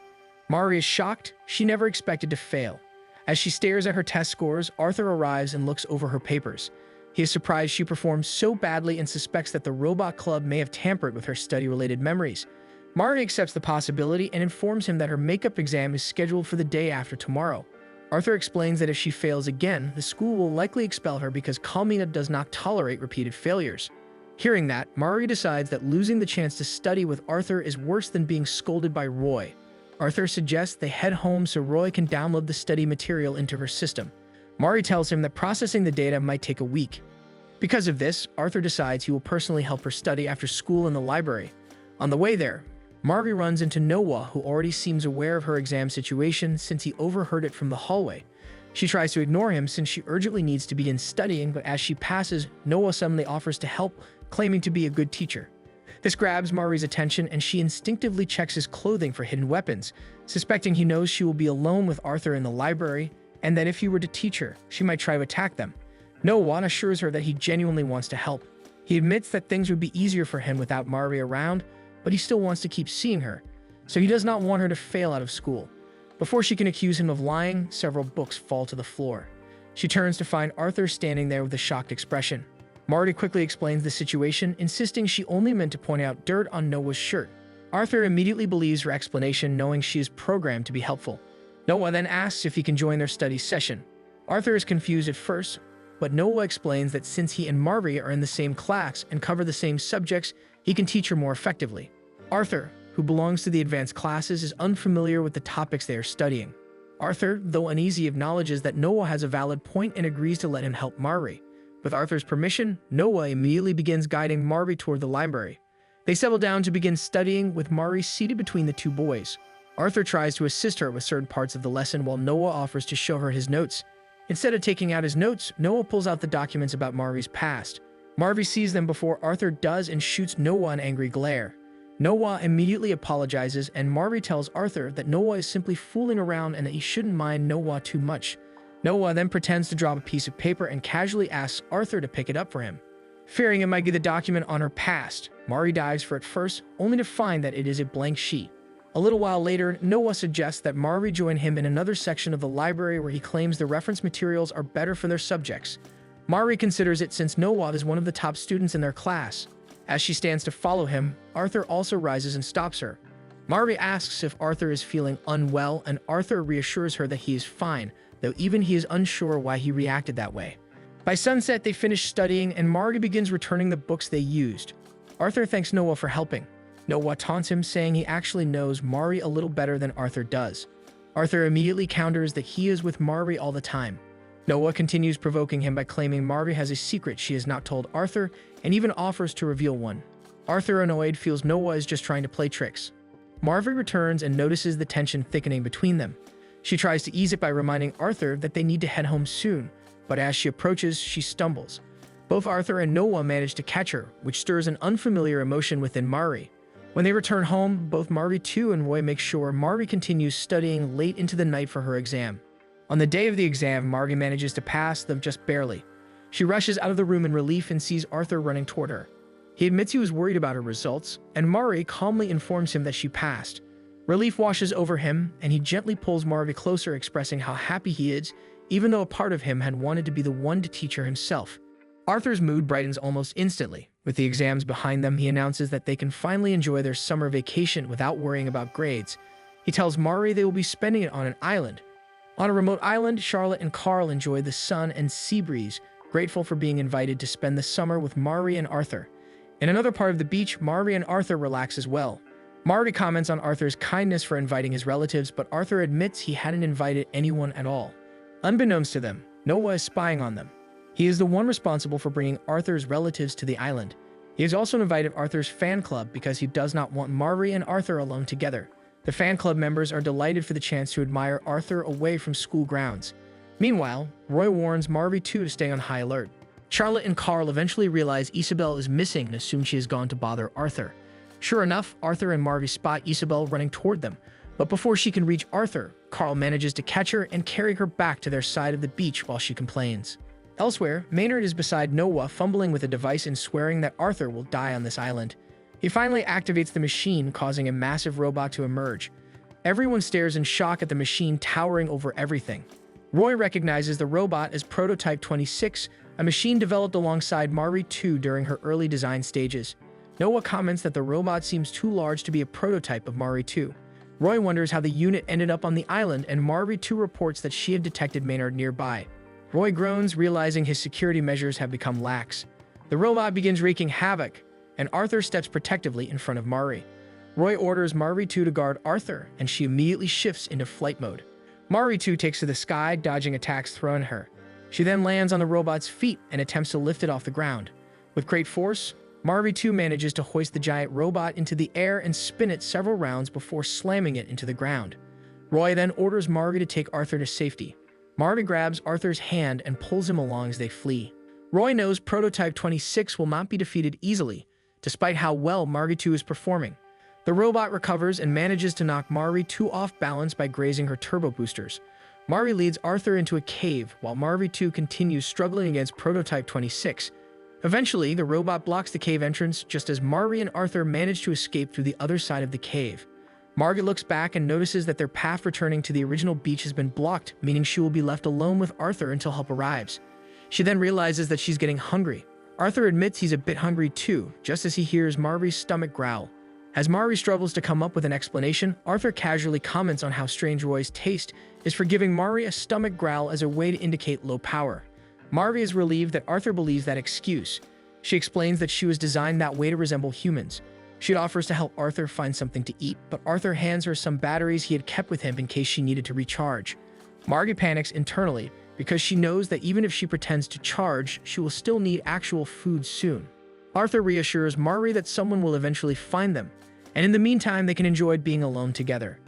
Mari is shocked. She never expected to fail. As she stares at her test scores, Arthur arrives and looks over her papers. He is surprised she performed so badly and suspects that the robot club may have tampered with her study-related memories. Mari accepts the possibility and informs him that her makeup exam is scheduled for the day after tomorrow. Arthur explains that if she fails again, the school will likely expel her because Kalmina does not tolerate repeated failures. Hearing that, Mari decides that losing the chance to study with Arthur is worse than being scolded by Roy. Arthur suggests they head home so Roy can download the study material into her system. Mari tells him that processing the data might take a week. Because of this, Arthur decides he will personally help her study after school in the library. On the way there, Mari runs into Noah, who already seems aware of her exam situation since he overheard it from the hallway. She tries to ignore him since she urgently needs to begin studying, but as she passes, Noah suddenly offers to help, claiming to be a good teacher. This grabs Mari's attention and she instinctively checks his clothing for hidden weapons, suspecting he knows she will be alone with Arthur in the library, and that if he were to teach her, she might try to attack them. Noah assures her that he genuinely wants to help. He admits that things would be easier for him without Mari around, but he still wants to keep seeing her, so he does not want her to fail out of school. Before she can accuse him of lying, several books fall to the floor. She turns to find Arthur standing there with a shocked expression. Mari quickly explains the situation, insisting she only meant to point out dirt on Noah's shirt. Arthur immediately believes her explanation, knowing she is programmed to be helpful. Noah then asks if he can join their study session. Arthur is confused at first, but Noah explains that since he and Mari are in the same class and cover the same subjects, he can teach her more effectively. Arthur, who belongs to the advanced classes, is unfamiliar with the topics they are studying. Arthur, though uneasy, acknowledges that Noah has a valid point and agrees to let him help Mari. With Arthur's permission, Noah immediately begins guiding Mari toward the library. They settle down to begin studying, with Mari seated between the 2 boys. Arthur tries to assist her with certain parts of the lesson while Noah offers to show her his notes. Instead of taking out his notes, Noah pulls out the documents about Mari's past. Mari sees them before Arthur does and shoots Noah an angry glare. Noah immediately apologizes, and Mari tells Arthur that Noah is simply fooling around and that he shouldn't mind Noah too much. Noah then pretends to drop a piece of paper and casually asks Arthur to pick it up for him. Fearing it might be the document on her past, Mari dives for it first, only to find that it is a blank sheet. A little while later, Noah suggests that Mari join him in another section of the library where he claims the reference materials are better for their subjects. Mari considers it since Noah is one of the top students in their class. As she stands to follow him, Arthur also rises and stops her. Mari asks if Arthur is feeling unwell, and Arthur reassures her that he is fine, though even he is unsure why he reacted that way. By sunset, they finish studying, and Mari begins returning the books they used. Arthur thanks Noah for helping. Noah taunts him, saying he actually knows Mari a little better than Arthur does. Arthur immediately counters that he is with Mari all the time. Noah continues provoking him by claiming Mari has a secret she has not told Arthur, and even offers to reveal one. Arthur, annoyed, feels Noah is just trying to play tricks. Mari returns and notices the tension thickening between them. She tries to ease it by reminding Arthur that they need to head home soon, but as she approaches, she stumbles. Both Arthur and Noah manage to catch her, which stirs an unfamiliar emotion within Mari. When they return home, both Mari 2 and Roy make sure Mari continues studying late into the night for her exam. On the day of the exam, Mari manages to pass, though just barely. She rushes out of the room in relief and sees Arthur running toward her. He admits he was worried about her results, and Mari calmly informs him that she passed. Relief washes over him, and he gently pulls Mari closer, expressing how happy he is, even though a part of him had wanted to be the one to teach her himself. Arthur's mood brightens almost instantly. With the exams behind them, he announces that they can finally enjoy their summer vacation without worrying about grades. He tells Mari they will be spending it on an island. On a remote island, Charlotte and Carl enjoy the sun and sea breeze, grateful for being invited to spend the summer with Mari and Arthur. In another part of the beach, Mari and Arthur relax as well. Mari comments on Arthur's kindness for inviting his relatives, but Arthur admits he hadn't invited anyone at all. Unbeknownst to them, Noah is spying on them. He is the one responsible for bringing Arthur's relatives to the island. He has also invited Arthur's fan club because he does not want Mari and Arthur alone together. The fan club members are delighted for the chance to admire Arthur away from school grounds. Meanwhile, Roy warns Mari 2 to stay on high alert. Charlotte and Carl eventually realize Isabel is missing and assume she has gone to bother Arthur. Sure enough, Arthur and Marvy spot Isabel running toward them, but before she can reach Arthur, Carl manages to catch her and carry her back to their side of the beach while she complains. Elsewhere, Maynard is beside Noah, fumbling with a device and swearing that Arthur will die on this island. He finally activates the machine, causing a massive robot to emerge. Everyone stares in shock at the machine towering over everything. Roy recognizes the robot as Prototype 26, a machine developed alongside Mari 2 during her early design stages. Noah comments that the robot seems too large to be a prototype of Mari 2. Roy wonders how the unit ended up on the island, and Mari 2 reports that she had detected Maynard nearby. Roy groans, realizing his security measures have become lax. The robot begins wreaking havoc, and Arthur steps protectively in front of Mari. Roy orders Mari 2 to guard Arthur, and she immediately shifts into flight mode. Mari 2 takes to the sky, dodging attacks thrown at her. She then lands on the robot's feet and attempts to lift it off the ground. With great force, Mari 2 manages to hoist the giant robot into the air and spin it several rounds before slamming it into the ground. Roy then orders Mari to take Arthur to safety. Mari grabs Arthur's hand and pulls him along as they flee. Roy knows Prototype 26 will not be defeated easily, despite how well Mari 2 is performing. The robot recovers and manages to knock Mari 2 off balance by grazing her turbo boosters. Mari leads Arthur into a cave, while Mari 2 continues struggling against Prototype 26. Eventually, the robot blocks the cave entrance just as Mari and Arthur manage to escape through the other side of the cave. Margaret looks back and notices that their path returning to the original beach has been blocked, meaning she will be left alone with Arthur until help arrives. She then realizes that she's getting hungry. Arthur admits he's a bit hungry too, just as he hears Mari's stomach growl. As Mari struggles to come up with an explanation, Arthur casually comments on how strange Roy's taste is for giving Mari a stomach growl as a way to indicate low power. Mari is relieved that Arthur believes that excuse. She explains that she was designed that way to resemble humans. She offers to help Arthur find something to eat, but Arthur hands her some batteries he had kept with him in case she needed to recharge. Margie panics internally because she knows that even if she pretends to charge, she will still need actual food soon. Arthur reassures Mari that someone will eventually find them, and in the meantime they can enjoy being alone together.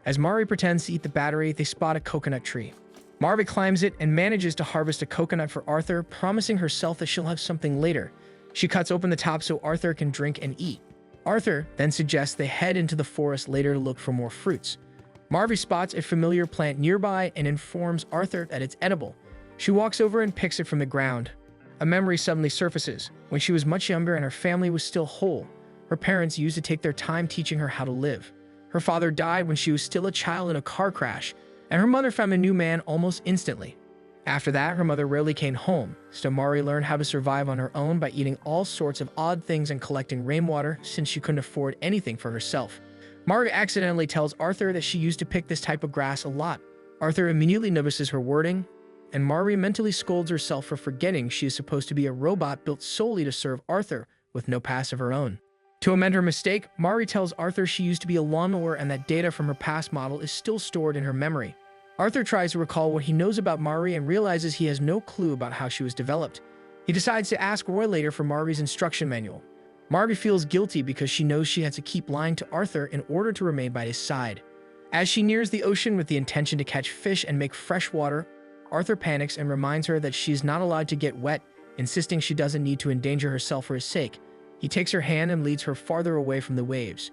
As Mari pretends to eat the battery, they spot a coconut tree. Mari climbs it and manages to harvest a coconut for Arthur, promising herself that she'll have something later. She cuts open the top so Arthur can drink and eat. Arthur then suggests they head into the forest later to look for more fruits. Marvy spots a familiar plant nearby and informs Arthur that it's edible. She walks over and picks it from the ground. A memory suddenly surfaces. When she was much younger and her family was still whole, her parents used to take their time teaching her how to live. Her father died when she was still a child in a car crash, and her mother found a new man almost instantly. After that, her mother rarely came home, so Mari learned how to survive on her own by eating all sorts of odd things and collecting rainwater since she couldn't afford anything for herself. Mari accidentally tells Arthur that she used to pick this type of grass a lot. Arthur immediately notices her wording, and Mari mentally scolds herself for forgetting she is supposed to be a robot built solely to serve Arthur with no past of her own. To amend her mistake, Mari tells Arthur she used to be a lawnmower and that data from her past model is still stored in her memory. Arthur tries to recall what he knows about Mari and realizes he has no clue about how she was developed. He decides to ask Roy later for Mari's instruction manual. Mari feels guilty because she knows she has to keep lying to Arthur in order to remain by his side. As she nears the ocean with the intention to catch fish and make fresh water, Arthur panics and reminds her that she is not allowed to get wet, insisting she doesn't need to endanger herself for his sake. He takes her hand and leads her farther away from the waves.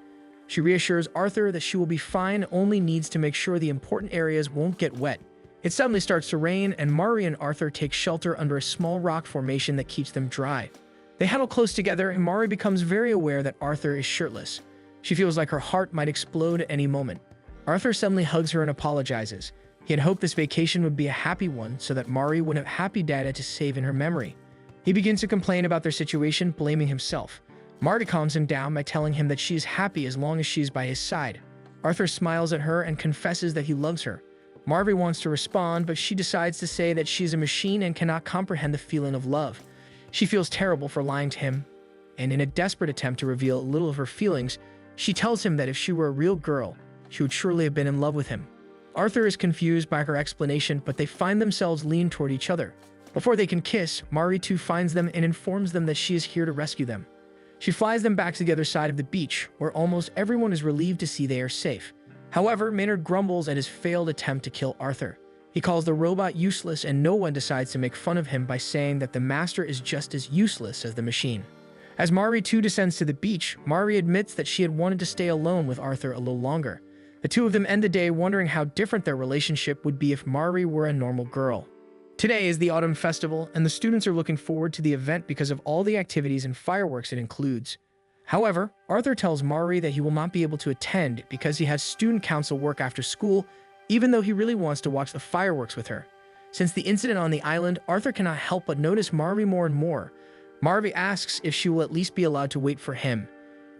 She reassures Arthur that she will be fine, only needs to make sure the important areas won't get wet. It suddenly starts to rain, and Mari and Arthur take shelter under a small rock formation that keeps them dry. They huddle close together, and Mari becomes very aware that Arthur is shirtless. She feels like her heart might explode at any moment. Arthur suddenly hugs her and apologizes. He had hoped this vacation would be a happy one so that Mari would have happy data to save in her memory. He begins to complain about their situation, blaming himself. Marty calms him down by telling him that she is happy as long as she is by his side. Arthur smiles at her and confesses that he loves her. Marvy wants to respond, but she decides to say that she's a machine and cannot comprehend the feeling of love. She feels terrible for lying to him, and in a desperate attempt to reveal a little of her feelings, she tells him that if she were a real girl, she would surely have been in love with him. Arthur is confused by her explanation, but they find themselves lean toward each other. Before they can kiss, Mari too finds them and informs them that she is here to rescue them. She flies them back to the other side of the beach, where almost everyone is relieved to see they are safe. However, Maynard grumbles at his failed attempt to kill Arthur. He calls the robot useless, and no one decides to make fun of him by saying that the master is just as useless as the machine. As Mari too descends to the beach, Mari admits that she had wanted to stay alone with Arthur a little longer. The two of them end the day wondering how different their relationship would be if Mari were a normal girl. Today is the autumn festival, and the students are looking forward to the event because of all the activities and fireworks it includes. However, Arthur tells Mari that he will not be able to attend because he has student council work after school, even though he really wants to watch the fireworks with her. Since the incident on the island, Arthur cannot help but notice Mari more and more. Mari asks if she will at least be allowed to wait for him,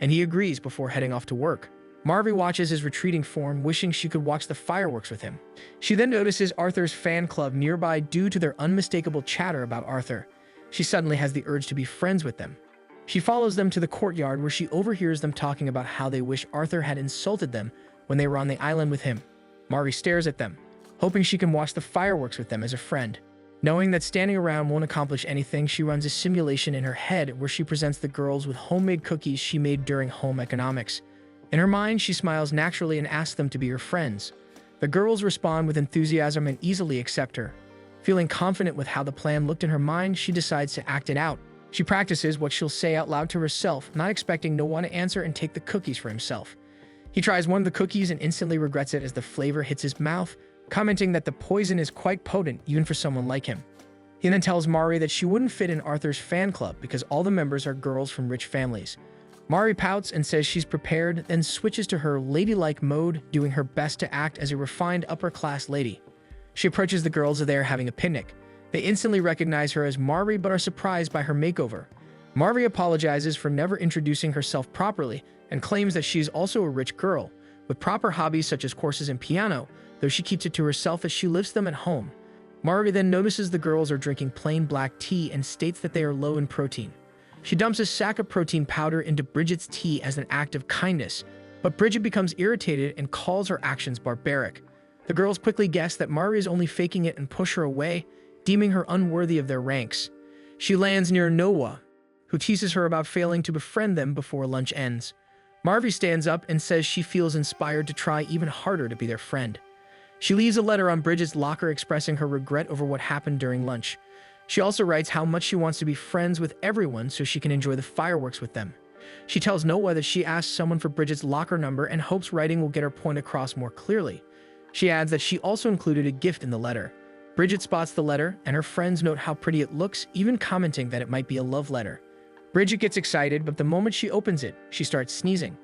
and he agrees before heading off to work. Mari watches his retreating form, wishing she could watch the fireworks with him. She then notices Arthur's fan club nearby due to their unmistakable chatter about Arthur. She suddenly has the urge to be friends with them. She follows them to the courtyard where she overhears them talking about how they wish Arthur had insulted them when they were on the island with him. Mari stares at them, hoping she can watch the fireworks with them as a friend. Knowing that standing around won't accomplish anything, she runs a simulation in her head where she presents the girls with homemade cookies she made during home economics. In her mind, she smiles naturally and asks them to be her friends. The girls respond with enthusiasm and easily accept her. Feeling confident with how the plan looked in her mind, she decides to act it out. She practices what she'll say out loud to herself, not expecting Noah to answer and take the cookies for himself. He tries one of the cookies and instantly regrets it as the flavor hits his mouth, commenting that the poison is quite potent even for someone like him. He then tells Mari that she wouldn't fit in Arthur's fan club because all the members are girls from rich families. Mari pouts and says she's prepared, then switches to her ladylike mode, doing her best to act as a refined upper-class lady. She approaches the girls as they are having a picnic. They instantly recognize her as Mari but are surprised by her makeover. Mari apologizes for never introducing herself properly and claims that she is also a rich girl, with proper hobbies such as courses in piano, though she keeps it to herself as she lives them at home. Mari then notices the girls are drinking plain black tea and states that they are low in protein. She dumps a sack of protein powder into Bridget's tea as an act of kindness, but Bridget becomes irritated and calls her actions barbaric. The girls quickly guess that Mari is only faking it and push her away, deeming her unworthy of their ranks. She lands near Noah, who teases her about failing to befriend them before lunch ends. Mari stands up and says she feels inspired to try even harder to be their friend. She leaves a letter on Bridget's locker expressing her regret over what happened during lunch. She also writes how much she wants to be friends with everyone so she can enjoy the fireworks with them. She tells Noah that she asked someone for Bridget's locker number and hopes writing will get her point across more clearly. She adds that she also included a gift in the letter. Bridget spots the letter, and her friends note how pretty it looks, even commenting that it might be a love letter. Bridget gets excited, but the moment she opens it, she starts sneezing.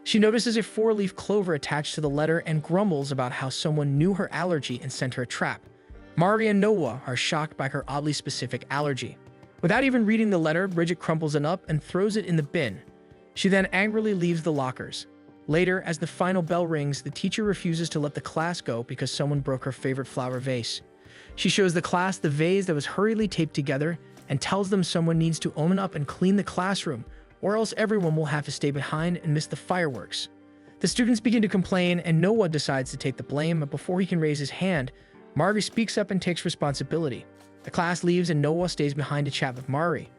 She notices a 4-leaf clover attached to the letter and grumbles about how someone knew her allergy and sent her a trap. Mari and Noah are shocked by her oddly specific allergy. Without even reading the letter, Bridget crumples it up and throws it in the bin. She then angrily leaves the lockers. Later, as the final bell rings, the teacher refuses to let the class go because someone broke her favorite flower vase. She shows the class the vase that was hurriedly taped together and tells them someone needs to own up and clean the classroom, or else everyone will have to stay behind and miss the fireworks. The students begin to complain, and Noah decides to take the blame, but before he can raise his hand, Mari speaks up and takes responsibility. The class leaves and Noah stays behind to chat with Mari.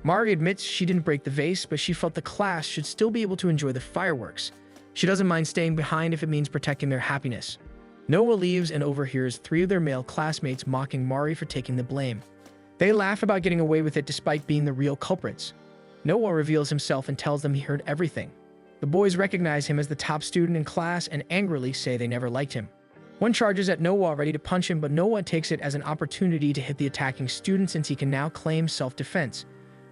Mari admits she didn't break the vase, but she felt the class should still be able to enjoy the fireworks. She doesn't mind staying behind if it means protecting their happiness. Noah leaves and overhears 3 of their male classmates mocking Mari for taking the blame. They laugh about getting away with it despite being the real culprits. Noah reveals himself and tells them he heard everything. The boys recognize him as the top student in class and angrily say they never liked him. One charges at Noah ready to punch him, but Noah takes it as an opportunity to hit the attacking student since he can now claim self-defense.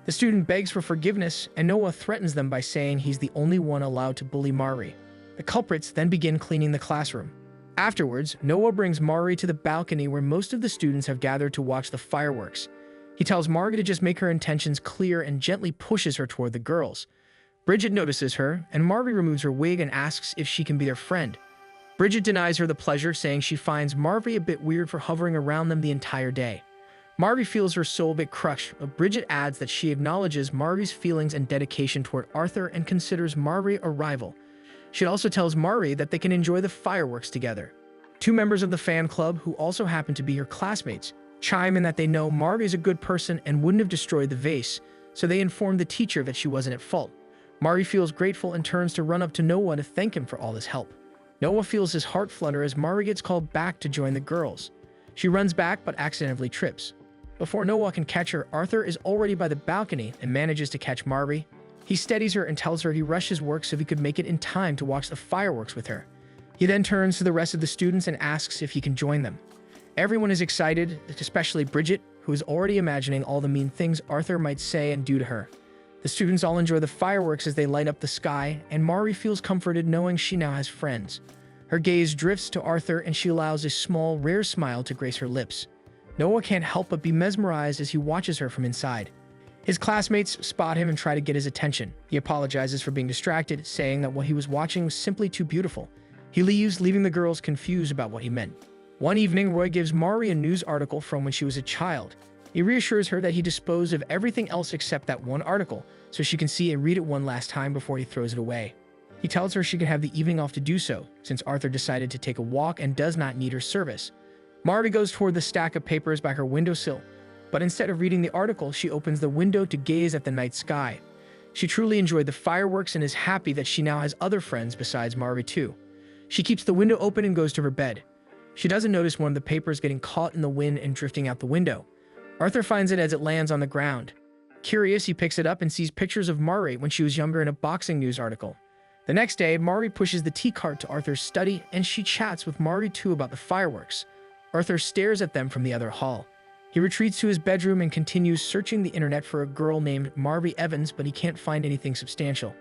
The student begs for forgiveness, and Noah threatens them by saying he's the only one allowed to bully Mari. The culprits then begin cleaning the classroom. Afterwards, Noah brings Mari to the balcony where most of the students have gathered to watch the fireworks. He tells Mari to just make her intentions clear and gently pushes her toward the girls. Bridget notices her, and Mari removes her wig and asks if she can be their friend. Bridget denies her the pleasure, saying she finds Mari a bit weird for hovering around them the entire day. Mari feels her soul a bit crushed, but Bridget adds that she acknowledges Mari's feelings and dedication toward Arthur and considers Mari a rival. She also tells Mari that they can enjoy the fireworks together. 2 members of the fan club, who also happen to be her classmates, chime in that they know Mari is a good person and wouldn't have destroyed the vase, so they inform the teacher that she wasn't at fault. Mari feels grateful and turns to run up to Noah to thank him for all his help. Noah feels his heart flutter as Mari gets called back to join the girls. She runs back but accidentally trips. Before Noah can catch her, Arthur is already by the balcony and manages to catch Mari. He steadies her and tells her he rushed his work so he could make it in time to watch the fireworks with her. He then turns to the rest of the students and asks if he can join them. Everyone is excited, especially Bridget, who is already imagining all the mean things Arthur might say and do to her. The students all enjoy the fireworks as they light up the sky, and Mari feels comforted knowing she now has friends. Her gaze drifts to Arthur and she allows a small, rare smile to grace her lips. Noah can't help but be mesmerized as he watches her from inside. His classmates spot him and try to get his attention. He apologizes for being distracted, saying that what he was watching was simply too beautiful. He leaves, leaving the girls confused about what he meant. One evening, Roy gives Mari a news article from when she was a child. He reassures her that he disposed of everything else except that one article, so she can see and read it one last time before he throws it away. He tells her she can have the evening off to do so, since Arthur decided to take a walk and does not need her service. Mari goes toward the stack of papers by her windowsill, but instead of reading the article, she opens the window to gaze at the night sky. She truly enjoyed the fireworks and is happy that she now has other friends besides Mari too. She keeps the window open and goes to her bed. She doesn't notice one of the papers getting caught in the wind and drifting out the window. Arthur finds it as it lands on the ground. Curious, he picks it up and sees pictures of Mari when she was younger in a boxing news article. The next day, Mari pushes the tea cart to Arthur's study and she chats with Mari too about the fireworks. Arthur stares at them from the other hall. He retreats to his bedroom and continues searching the internet for a girl named Mari Evans, but he can't find anything substantial.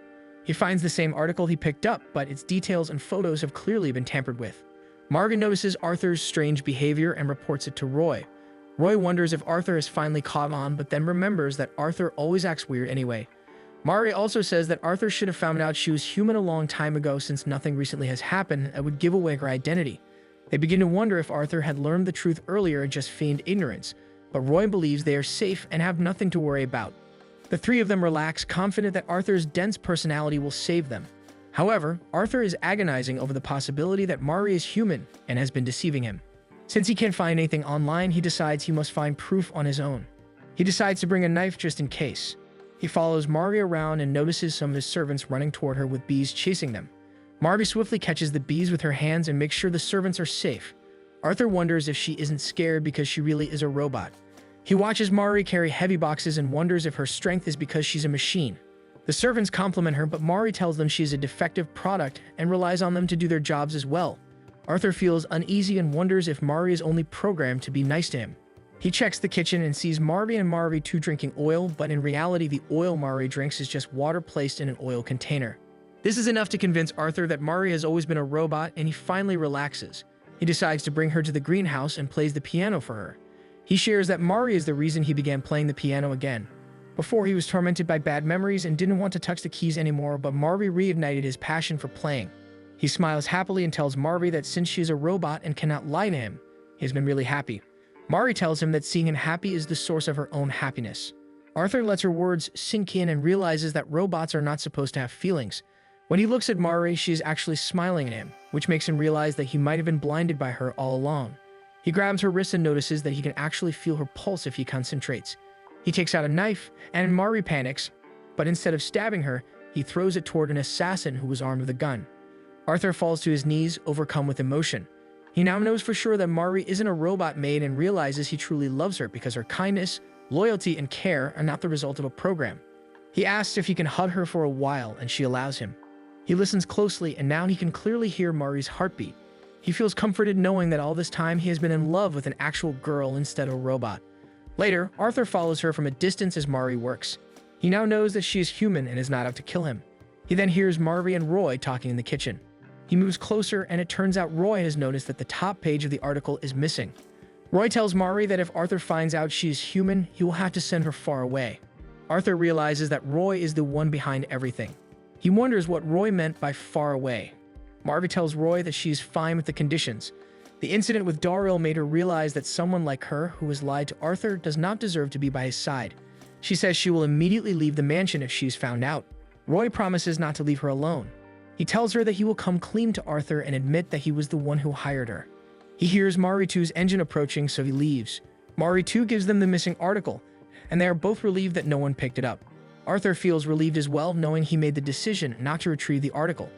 He finds the same article he picked up, but its details and photos have clearly been tampered with. Margaret notices Arthur's strange behavior and reports it to Roy. Roy wonders if Arthur has finally caught on, but then remembers that Arthur always acts weird anyway. Mari also says that Arthur should have found out she was human a long time ago since nothing recently has happened that would give away her identity. They begin to wonder if Arthur had learned the truth earlier and just feigned ignorance, but Roy believes they are safe and have nothing to worry about. The three of them relax, confident that Arthur's dense personality will save them. However, Arthur is agonizing over the possibility that Mari is human and has been deceiving him. Since he can't find anything online, he decides he must find proof on his own. He decides to bring a knife just in case. He follows Mari around and notices some of his servants running toward her with bees chasing them. Mari swiftly catches the bees with her hands and makes sure the servants are safe. Arthur wonders if she isn't scared because she really is a robot. He watches Mari carry heavy boxes and wonders if her strength is because she's a machine. The servants compliment her, but Mari tells them she is a defective product and relies on them to do their jobs as well. Arthur feels uneasy and wonders if Mari is only programmed to be nice to him. He checks the kitchen and sees Mari and Mari too drinking oil, but in reality the oil Mari drinks is just water placed in an oil container. This is enough to convince Arthur that Mari has always been a robot, and he finally relaxes. He decides to bring her to the greenhouse and plays the piano for her. He shares that Mari is the reason he began playing the piano again. Before, he was tormented by bad memories and didn't want to touch the keys anymore, but Mari reignited his passion for playing. He smiles happily and tells Mari that since she is a robot and cannot lie to him, he has been really happy. Mari tells him that seeing him happy is the source of her own happiness. Arthur lets her words sink in and realizes that robots are not supposed to have feelings. When he looks at Mari, she is actually smiling at him, which makes him realize that he might have been blinded by her all along. He grabs her wrist and notices that he can actually feel her pulse if he concentrates. He takes out a knife, and Mari panics, but instead of stabbing her, he throws it toward an assassin who was armed with a gun. Arthur falls to his knees, overcome with emotion. He now knows for sure that Mari isn't a robot maid and realizes he truly loves her because her kindness, loyalty, and care are not the result of a program. He asks if he can hug her for a while, and she allows him. He listens closely, and now he can clearly hear Mari's heartbeat. He feels comforted knowing that all this time he has been in love with an actual girl instead of a robot. Later, Arthur follows her from a distance as Mari works. He now knows that she is human and is not out to kill him. He then hears Mari and Roy talking in the kitchen. He moves closer, and it turns out Roy has noticed that the top page of the article is missing. Roy tells Mari that if Arthur finds out she is human, he will have to send her far away. Arthur realizes that Roy is the one behind everything. He wonders what Roy meant by far away. Mari tells Roy that she is fine with the conditions. The incident with Darryl made her realize that someone like her, who has lied to Arthur, does not deserve to be by his side. She says she will immediately leave the mansion if she is found out. Roy promises not to leave her alone. He tells her that he will come clean to Arthur and admit that he was the one who hired her. He hears Mari 2's engine approaching, so he leaves. Mari 2 gives them the missing article, and they are both relieved that no one picked it up. Arthur feels relieved as well, knowing he made the decision not to retrieve the article.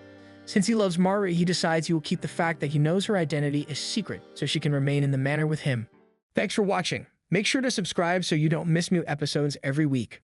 Since he loves Mari, he decides he will keep the fact that he knows her identity a secret so she can remain in the manor with him. Thanks for watching. Make sure to subscribe so you don't miss new episodes every week.